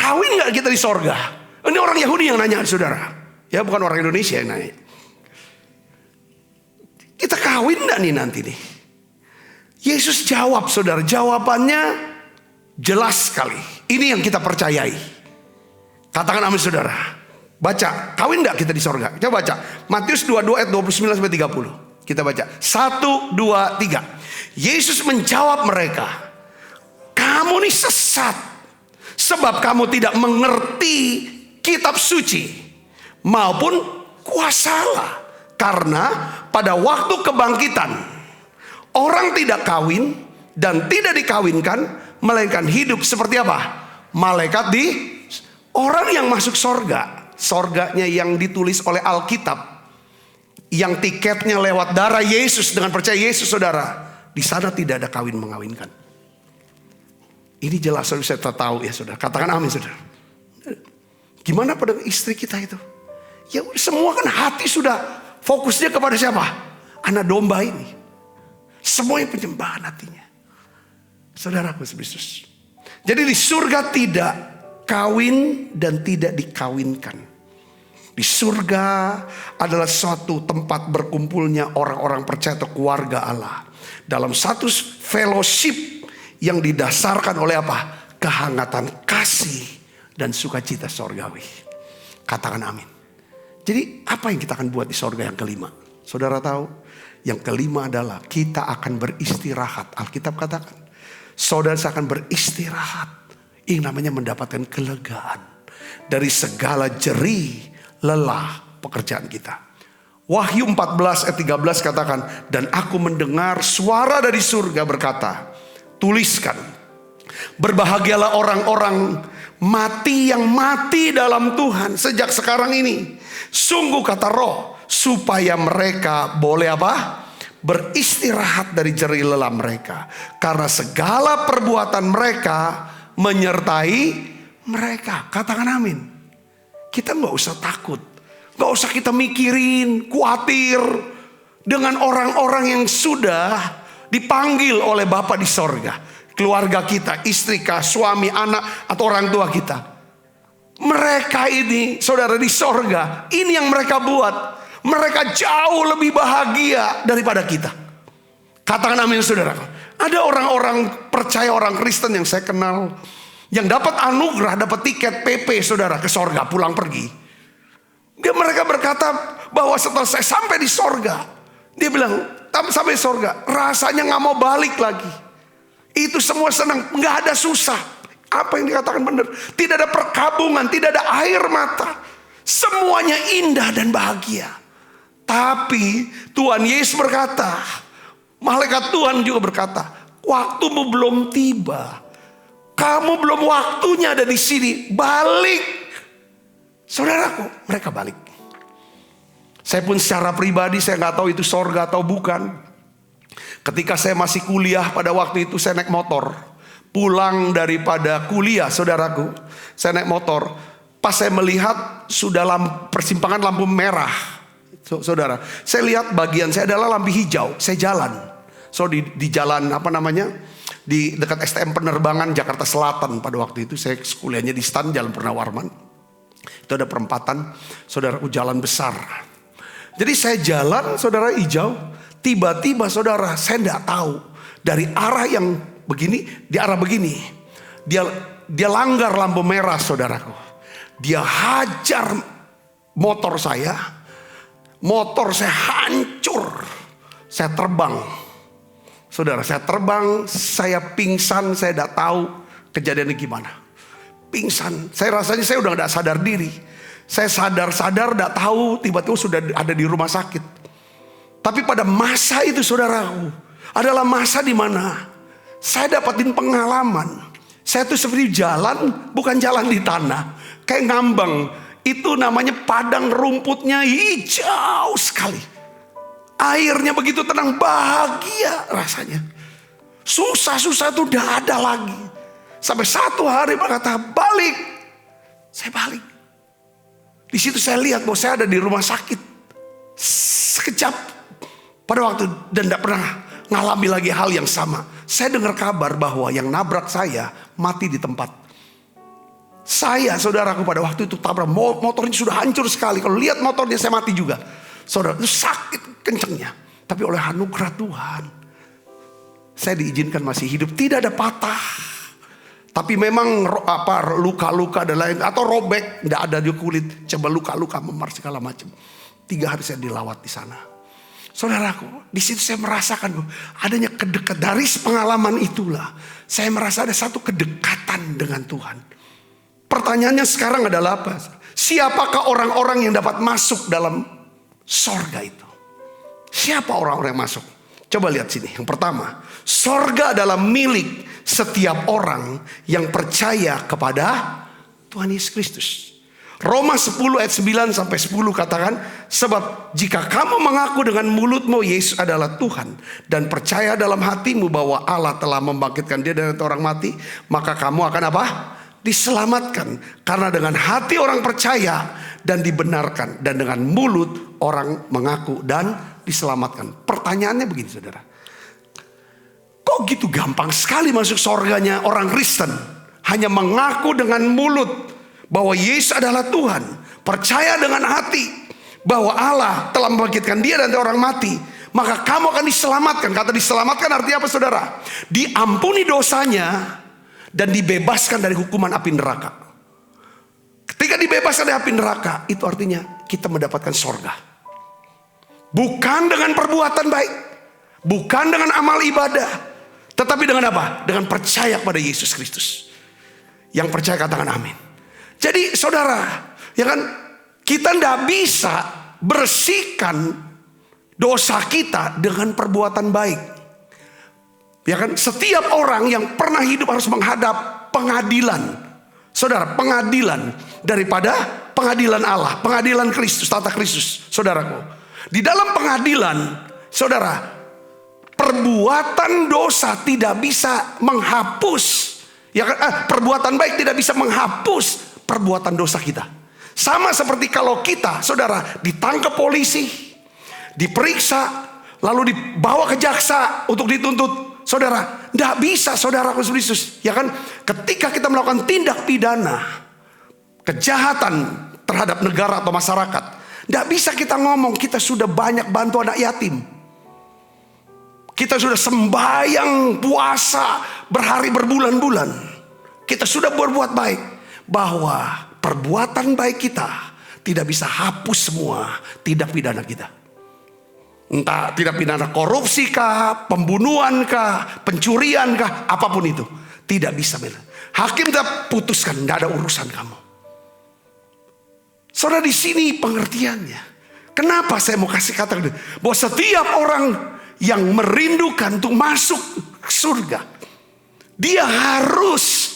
Kawin gak kita di sorga? Ini orang Yahudi yang nanya, saudara. Ya, bukan orang Indonesia yang nanya. Kita kawin gak nih nanti nih? Yesus jawab, saudara. Jawabannya jelas sekali. Ini yang kita percayai. Katakan amin, saudara. Baca, kawin gak kita di sorga? Coba baca Matius 22 ayat 29-30. Kita baca 1, 2, 3. Yesus menjawab mereka, kamu nih sesat, sebab kamu tidak mengerti kitab suci maupun kuasa Allah. Karena pada waktu kebangkitan, orang tidak kawin dan tidak dikawinkan, melainkan hidup seperti apa? Malaikat di orang yang masuk sorga. Sorganya yang ditulis oleh Alkitab, yang tiketnya lewat darah Yesus, dengan percaya Yesus, saudara. Di sana tidak ada kawin mengawinkan. Ini jelas, saya tahu ya, saudara. Katakan amin, saudara. Gimana pada istri kita itu? Ya semua kan hati sudah fokusnya kepada siapa? Anak domba ini. Semuanya penyembahan hatinya. Saudaraku Yesus. Jadi di surga tidak kawin dan tidak dikawinkan. Di surga adalah suatu tempat berkumpulnya orang-orang percaya atau keluarga Allah. Dalam satu fellowship yang didasarkan oleh apa? Kehangatan kasih dan sukacita sorgawi. Katakan amin. Jadi apa yang kita akan buat di sorga yang kelima? Saudara tahu? Yang kelima adalah kita akan beristirahat. Alkitab katakan, saudara akan beristirahat. Ini namanya mendapatkan kelegaan dari segala jerih lelah pekerjaan kita. Wahyu 14 ayat 13 katakan, dan aku mendengar suara dari surga berkata, tuliskan, berbahagialah orang-orang mati yang mati dalam Tuhan sejak sekarang ini. Sungguh kata Roh, supaya mereka boleh apa? Beristirahat dari jerih lelah mereka. Karena segala perbuatan mereka menyertai mereka. Katakan amin. Kita gak usah takut, gak usah kita mikirin, khawatir dengan orang-orang yang sudah dipanggil oleh Bapa di sorga. Keluarga kita, istri kah, suami, anak, atau orang tua kita. Mereka ini, saudara, di sorga, ini yang mereka buat. Mereka jauh lebih bahagia daripada kita. Katakan amin, saudara. Ada orang-orang percaya, orang Kristen yang saya kenal, yang dapat anugerah, dapat tiket PP, saudara, ke sorga, pulang pergi. Mereka berkata bahwa setelah saya sampai di sorga, dia bilang, sampai sorga, rasanya gak mau balik lagi. Itu semua senang, gak ada susah. Apa yang dikatakan benar? Tidak ada perkabungan, tidak ada air mata. Semuanya indah dan bahagia. Tapi Tuhan Yesus berkata, malaikat Tuhan juga berkata, waktumu belum tiba. Kamu belum waktunya ada di sini. Balik. Saudaraku, mereka balik. Saya pun secara pribadi saya nggak tahu itu sorga atau bukan. Ketika saya masih kuliah pada waktu itu, saya naik motor. Pulang daripada kuliah, saudaraku, saya naik motor. Pas saya melihat sudah persimpangan lampu merah, saudara, saya lihat bagian saya adalah lampu hijau. Saya jalan. So di jalan apa namanya? Di dekat STM Penerbangan Jakarta Selatan pada waktu itu, saya kuliahnya di STAN Jalan Purnawarman. Itu ada perempatan, saudaraku, jalan besar. Jadi saya jalan, saudara, hijau. Tiba-tiba, saudara, saya tidak tahu dari arah yang begini, di arah begini, dia langgar lampu merah, saudaraku. Dia hajar motor saya hancur. Saya terbang. Saudara, saya terbang, saya pingsan, saya tidak tahu kejadiannya gimana. Pingsan, rasanya saya udah tidak sadar diri. Saya sadar tidak tahu, tiba-tiba sudah ada di rumah sakit. Tapi pada masa itu, saudaraku, adalah masa di mana saya dapatin pengalaman. Saya tuh seperti jalan, bukan jalan di tanah, kayak ngambang. Itu namanya padang rumputnya hijau sekali. Airnya begitu tenang, bahagia rasanya. Susah-susah itu udah ada lagi. Sampai satu hari berkata, balik. Saya balik. Di situ saya lihat bahwa saya ada di rumah sakit. Sekejap pada waktu, dan tidak pernah ngalami lagi hal yang sama. Saya dengar kabar bahwa yang nabrak saya mati di tempat. Saya, saudaraku, pada waktu itu tabrak, motornya sudah hancur sekali. Kalau lihat motornya saya mati juga. Saudara, itu sakit kencengnya. Tapi oleh anugerah Tuhan, saya diizinkan masih hidup. Tidak ada patah. Tapi memang luka-luka dan lain, atau robek, tidak ada di kulit. Coba luka-luka memar segala macam. 3 hari saya dilawat di sana. Saudaraku, di situ saya merasakan adanya kedekatan. Dari pengalaman itulah saya merasa ada satu kedekatan dengan Tuhan. Pertanyaannya sekarang adalah apa? Siapakah orang-orang yang dapat masuk dalam sorga itu? Siapa orang-orang yang masuk? Coba lihat sini. Yang pertama, sorga adalah milik setiap orang yang percaya kepada Tuhan Yesus Kristus. Roma 10 ayat 9 sampai 10 katakan, sebab jika kamu mengaku dengan mulutmu Yesus adalah Tuhan dan percaya dalam hatimu bahwa Allah telah membangkitkan Dia dari orang mati, maka kamu akan apa? Diselamatkan. Karena dengan hati orang percaya dan dibenarkan, dan dengan mulut orang mengaku dan diselamatkan. Pertanyaannya begini, saudara, kok gitu gampang sekali masuk sorganya orang Kristen? Hanya mengaku dengan mulut bahwa Yesus adalah Tuhan, percaya dengan hati bahwa Allah telah membangkitkan dia dari orang mati, maka kamu akan diselamatkan. Kata diselamatkan artinya apa saudara? Diampuni dosanya dan dibebaskan dari hukuman api neraka. Ketika dibebaskan dari api neraka, itu artinya kita mendapatkan sorga. Bukan dengan perbuatan baik, bukan dengan amal ibadah, tetapi dengan apa? Dengan percaya pada Yesus Kristus. Yang percaya katakan amin. Jadi saudara, ya kan, kita tidak bisa bersihkan dosa kita dengan perbuatan baik. Ya kan, setiap orang yang pernah hidup harus menghadap pengadilan. Saudara, pengadilan daripada pengadilan Allah, pengadilan Kristus, tata Kristus, saudaraku. Di dalam pengadilan, saudara, perbuatan dosa tidak bisa menghapus, ya kan? Perbuatan baik tidak bisa menghapus perbuatan dosa kita. Sama seperti kalau kita, saudara, ditangkap polisi, diperiksa, lalu dibawa ke jaksa untuk dituntut. Saudara, tidak bisa saudara Kristus, ya kan? Ketika kita melakukan tindak pidana, kejahatan terhadap negara atau masyarakat, tidak bisa kita ngomong kita sudah banyak bantu anak yatim, kita sudah sembahyang puasa berhari berbulan-bulan, kita sudah berbuat baik. Bahwa perbuatan baik kita tidak bisa hapus semua tindak pidana kita. Entah tindak pidana korupsi kah, pembunuhan kah, pencurian kah, apapun itu. Tidak bisa. Hakim tidak putuskan, tidak ada urusan kamu. Saudara, di sini pengertiannya. Kenapa saya mau kasih kata bahwa setiap orang yang merindukan untuk masuk surga, dia harus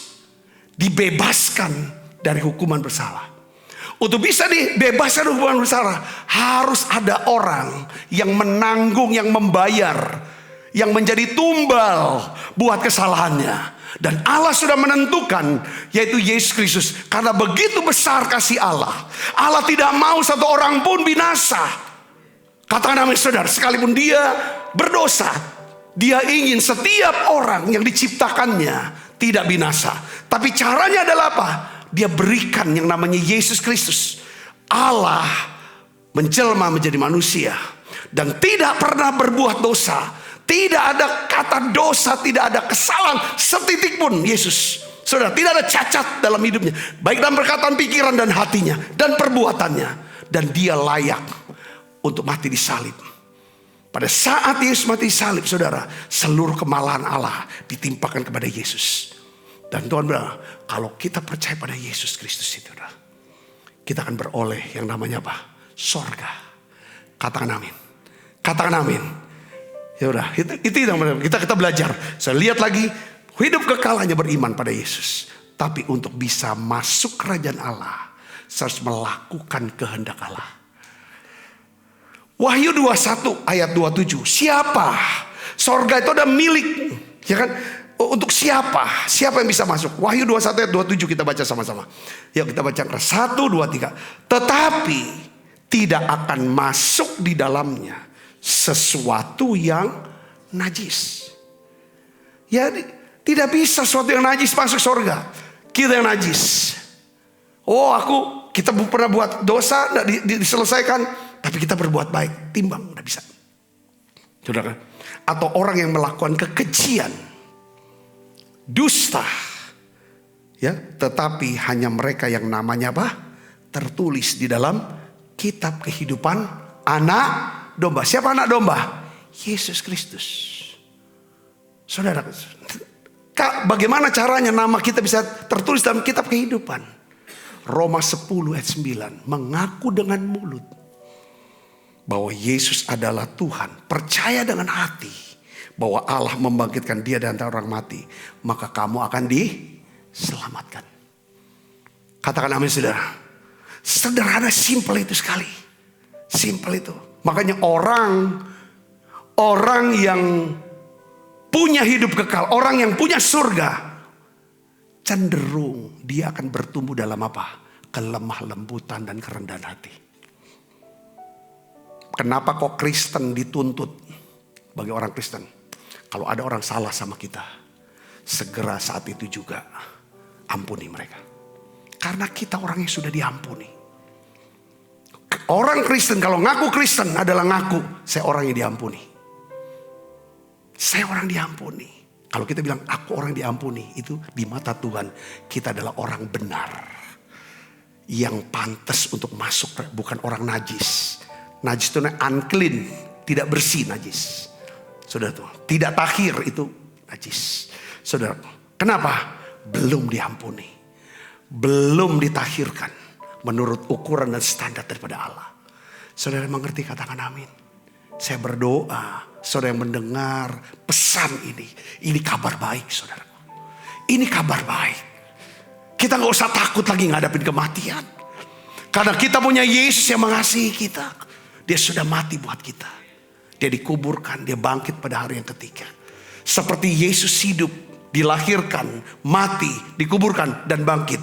dibebaskan dari hukuman bersalah. Untuk bisa dibebaskan dari hukuman bersalah, harus ada orang yang menanggung, yang membayar, yang menjadi tumbal buat kesalahannya. Dan Allah sudah menentukan, yaitu Yesus Kristus. Karena begitu besar kasih Allah, Allah tidak mau satu orang pun binasa. Katakan amin saudara. Sekalipun dia berdosa, dia ingin setiap orang yang diciptakannya tidak binasa. Tapi caranya adalah apa? Dia berikan yang namanya Yesus Kristus. Allah menjelma menjadi manusia dan tidak pernah berbuat dosa. Tidak ada kata dosa, tidak ada kesalahan setitik pun Yesus. Saudara, tidak ada cacat dalam hidupnya, baik dalam perkataan, pikiran dan hatinya dan perbuatannya. Dan dia layak untuk mati di salib. Pada saat Yesus mati di salib, saudara, seluruh kemalahan Allah ditimpakan kepada Yesus. Dan Tuhan bilang, kalau kita percaya pada Yesus Kristus itu, kita akan beroleh yang namanya apa? Sorga. Katakan amin. Katakan amin. Ya udah, itu yang kita belajar. Saya lihat lagi, hidup kekal hanya beriman pada Yesus. Tapi untuk bisa masuk kerajaan Allah, saya harus melakukan kehendak Allah. Wahyu 21 ayat 27. Siapa? Sorga itu ada milik, ya kan? Untuk siapa? Siapa yang bisa masuk? Wahyu 21 ayat 27 kita baca sama-sama. Yuk kita baca 1, 2, 3. Tetapi tidak akan masuk di dalamnya sesuatu yang najis. Ya, tidak bisa sesuatu yang najis masuk surga. Kita yang najis. Oh, kita pernah buat dosa, tidak diselesaikan, tapi kita berbuat baik, timbang, tidak bisa. Saudara, atau orang yang melakukan kekejian, dusta, ya, tetapi hanya mereka yang namanya apa? Tertulis di dalam kitab kehidupan anak domba. Siapa anak domba? Yesus Kristus. Saudara, bagaimana caranya nama kita bisa tertulis dalam kitab kehidupan? Roma 10 ayat 9. Mengaku dengan mulut bahwa Yesus adalah Tuhan, percaya dengan hati bahwa Allah membangkitkan dia dari antara orang mati, maka kamu akan diselamatkan. Katakan amin saudara. Sederhana, simple itu sekali. Simple itu. Makanya orang yang punya hidup kekal, orang yang punya surga, cenderung dia akan bertumbuh dalam apa? Kelemah lembutan dan kerendahan hati. Kenapa kok Kristen dituntut? Bagi orang Kristen, kalau ada orang salah sama kita, segera saat itu juga ampuni mereka. Karena kita orang yang sudah diampuni. Orang Kristen kalau ngaku Kristen adalah ngaku saya orang yang diampuni. Saya orang diampuni. Kalau kita bilang aku orang diampuni, itu di mata Tuhan kita adalah orang benar. Yang pantas untuk masuk, bukan orang najis. Najis itu unclean, tidak bersih najis. Saudara tuh, tidak tahir itu najis. Saudara, kenapa? Belum diampuni. Belum ditahirkan menurut ukuran dan standar daripada Allah. Saudara mengerti, katakan amin. Saya berdoa, saudara yang mendengar pesan ini kabar baik saudara. Ini kabar baik. Kita gak usah takut lagi ngadapin kematian. Karena kita punya Yesus yang mengasihi kita. Dia sudah mati buat kita. Dia dikuburkan, dia bangkit pada hari yang ketiga. Seperti Yesus hidup, dilahirkan, mati, dikuburkan, dan bangkit.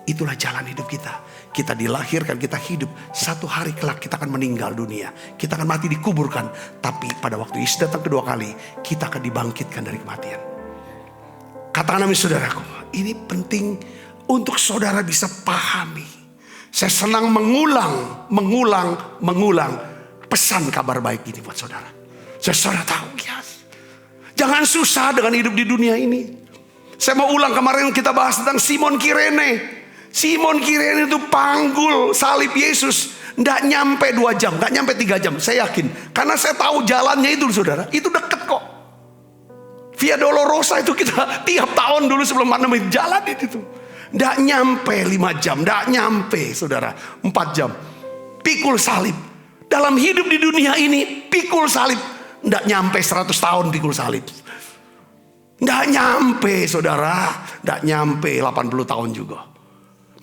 Itulah jalan hidup kita. Kita dilahirkan, kita hidup. Satu hari kelak kita akan meninggal dunia. Kita akan mati, dikuburkan. Tapi pada waktu Yesus datang kedua kali, kita akan dibangkitkan dari kematian. Katakan amin saudaraku. Ini penting untuk saudara bisa pahami. Saya senang mengulang pesan kabar baik ini buat saudara. Saudara tahu, yes. Jangan susah dengan hidup di dunia ini. Saya mau ulang, kemarin kita bahas tentang Simon Kirene. Simon Kirene itu panggul salib Yesus. Nggak nyampe 2 jam, nggak nyampe 3 jam. Saya yakin, karena saya tahu jalannya itu saudara. Itu deket kok. Via Dolorosa itu kita tiap tahun dulu sebelum pandemi jalan itu. Nggak nyampe 5 jam, nggak nyampe saudara 4 jam. Pikul salib. Dalam hidup di dunia ini pikul salib. Nggak nyampe 100 tahun pikul salib. Nggak nyampe saudara. Nggak nyampe 80 tahun juga.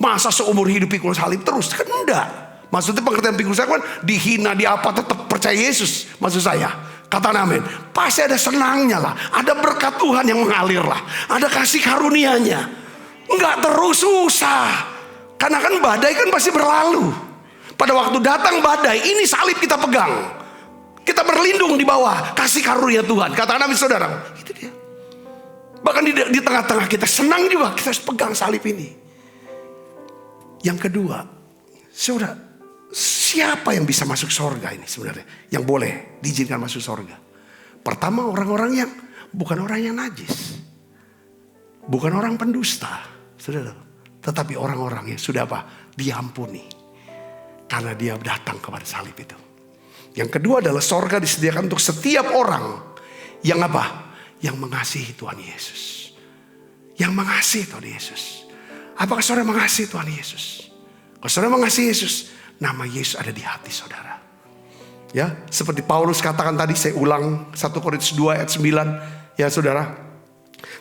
Masa seumur hidup pikul salib terus? Kan enggak. Maksudnya pengertian pikul salib kan dihina, di apa, tetap percaya Yesus. Maksud saya, katakan amin. Pasti ada senangnya lah. Ada berkat Tuhan yang mengalir lah. Ada kasih karunia-Nya. Enggak terus susah. Karena kan badai kan pasti berlalu. Pada waktu datang badai, ini salib kita pegang. Kita berlindung di bawah kasih karunia Tuhan. Katakan amin saudara. Itu dia. Bahkan di tengah-tengah kita senang juga, kita harus pegang salib ini. Yang kedua, saudara, siapa yang bisa masuk surga ini sebenarnya? Yang boleh diizinkan masuk surga. Pertama, orang-orang yang bukan orang yang najis. Bukan orang pendusta, saudara. Tetapi orang-orang yang sudah apa? Diampuni. Karena dia datang kepada salib itu. Yang kedua adalah surga disediakan untuk setiap orang yang apa? Yang mengasihi Tuhan Yesus. Yang mengasihi Tuhan Yesus. Apakah saudara mengasihi Tuhan Yesus? Kalau saudara mengasihi Yesus, nama Yesus ada di hati saudara. Ya, seperti Paulus katakan tadi, saya ulang 1 Korintus 2 ayat 9. Ya saudara.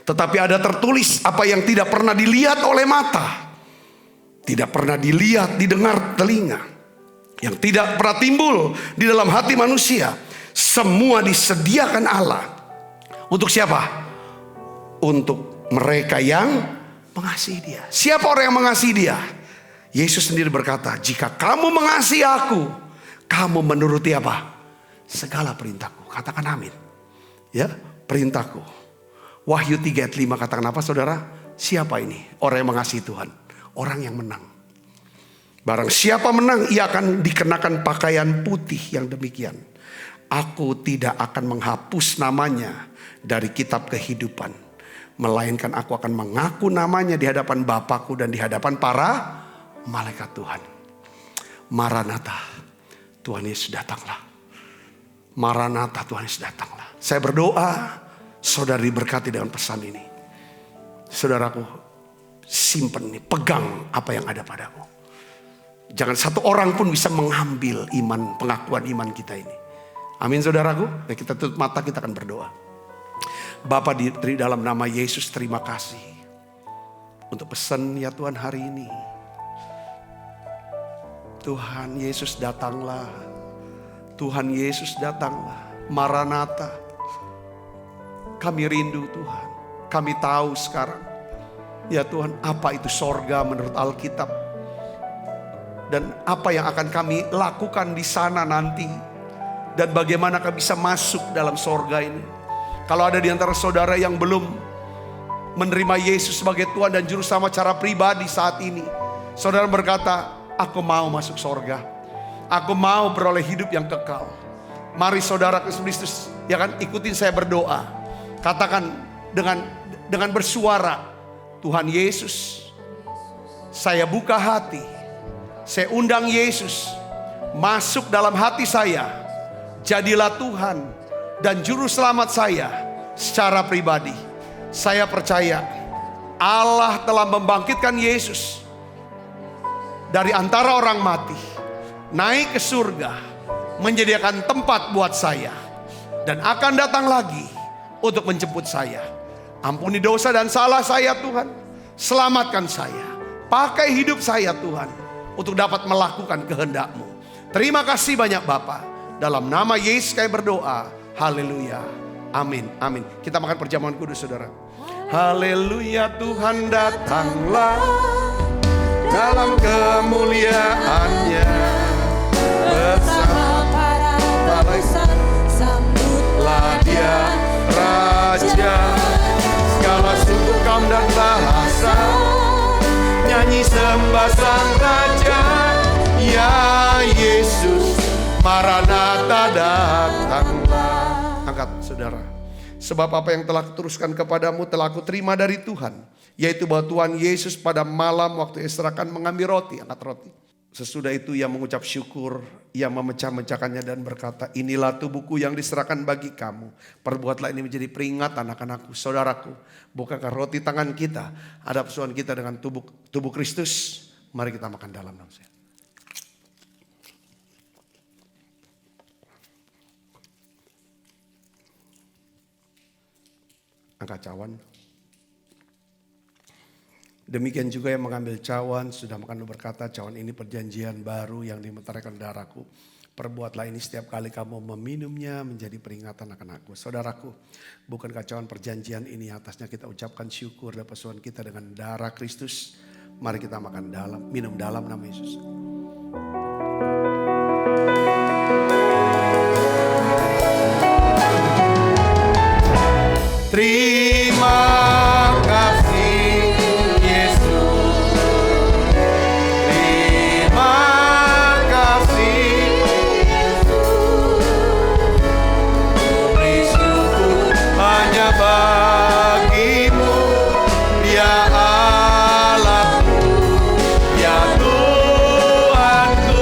Tetapi ada tertulis apa yang tidak pernah dilihat oleh mata. Tidak pernah dilihat, didengar telinga. Yang tidak pernah timbul di dalam hati manusia. Semua disediakan Allah. Untuk siapa? Untuk mereka yang mengasihi dia. Siapa orang yang mengasihi dia? Yesus sendiri berkata, jika kamu mengasihi aku, kamu menuruti apa? Segala perintahku. Katakan amin. Ya, perintahku. Wahyu 3 ayat 5 katakan apa saudara? Siapa ini? Orang yang mengasihi Tuhan. Orang yang menang. Barang siapa menang, ia akan dikenakan pakaian putih yang demikian. Aku tidak akan menghapus namanya dari kitab kehidupan. Melainkan aku akan mengaku namanya di hadapan Bapakku dan di hadapan para malaikat Tuhan. Maranatha, Tuhan Yesus datanglah. Maranatha, Tuhan Yesus datanglah. Saya berdoa, saudara diberkati dengan pesan ini. Saudaraku, simpen nih, pegang apa yang ada padamu. Jangan satu orang pun bisa mengambil iman, pengakuan iman kita ini. Amin saudaraku. Ya, kita tutup mata, kita akan berdoa. Bapa di dalam nama Yesus, terima kasih untuk pesan ya Tuhan hari ini. Tuhan Yesus datanglah. Tuhan Yesus datanglah. Maranatha. Kami rindu Tuhan. Kami tahu sekarang. Ya Tuhan, apa itu sorga menurut Alkitab. Dan apa yang akan kami lakukan di sana nanti. Dan bagaimana kami bisa masuk dalam sorga ini. Kalau ada di antara saudara yang belum menerima Yesus sebagai Tuhan dan Juru Selamat secara pribadi saat ini, saudara berkata, aku mau masuk sorga, aku mau beroleh hidup yang kekal. Mari saudara Kristus, ya kan, ikutin saya berdoa. Katakan dengan bersuara, Tuhan Yesus, saya buka hati, saya undang Yesus masuk dalam hati saya. Jadilah Tuhan dan Juru Selamat saya secara pribadi. Saya percaya Allah telah membangkitkan Yesus dari antara orang mati, naik ke surga, menyediakan tempat buat saya, dan akan datang lagi untuk menjemput saya. Ampuni dosa dan salah saya Tuhan, selamatkan saya, pakai hidup saya Tuhan untuk dapat melakukan kehendak-Mu. Terima kasih banyak Bapa. Dalam nama Yesus kami berdoa. Haleluya. Amin. Amin. Kita makan perjamuan kudus saudara. Haleluya, Tuhan datanglah dalam kemuliaan-Nya bersama para malaikat. Sambutlah Dia Raja, segala suku, kaum dan bahasa nyanyi sembah Sang Raja. Ya Yesus, Maranatha datanglah. Angkat saudara. Sebab apa yang telah kuteruskan kepadamu telah kuterima dari Tuhan, yaitu bahwa Tuhan Yesus pada malam waktu Isra-kan mengambil roti. Angkat roti. Sesudah itu ia mengucap syukur, ia memecah-mecahkannya dan berkata, inilah tubuhku yang diserahkan bagi kamu. Perbuatlah ini menjadi peringatan akan aku. Saudaraku, bukankah roti tangan kita ada persoalan kita dengan tubuh Kristus? Mari kita makan dalam nama saya. Angkat cawan. Demikian juga yang mengambil cawan sudah makan berkata, cawan ini perjanjian baru yang dimeteraikan darahku. Perbuatlah ini setiap kali kamu meminumnya menjadi peringatan akan aku. Saudaraku, bukankah cawan perjanjian ini atasnya kita ucapkan syukur dan persoalan kita dengan darah Kristus. Mari kita makan dalam, minum dalam nama Yesus. Terima kasih Yesus, terima kasih Yesus, beri syukur hanya bagimu, ya Allahku, ya Tuhanku.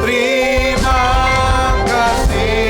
Terima kasih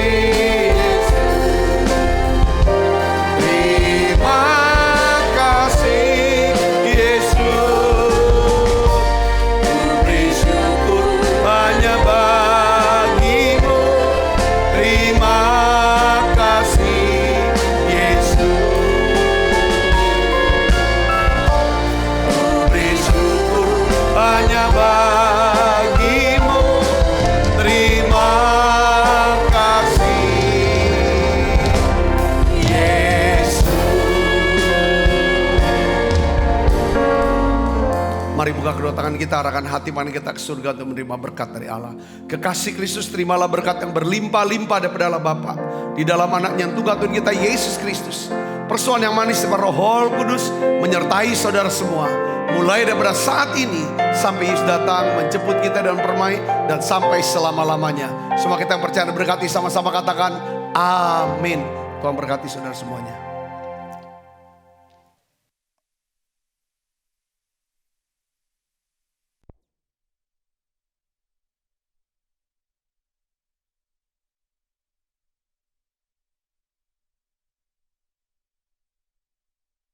Mari buka kedua tangan kita, arahkan hati mana kita ke surga untuk menerima berkat dari Allah. Kekasih Kristus, terimalah berkat yang berlimpah-limpah daripada Allah Bapa di dalam anaknya yang tunggal Tuhan kita Yesus Kristus. Persoalan yang manis daripada Roh Kudus menyertai saudara semua, mulai daripada saat ini sampai Yesus datang menjemput kita dan permai dan sampai selama-lamanya. Semua kita yang percaya dan berkati sama-sama katakan amin. Tuhan berkati saudara semuanya.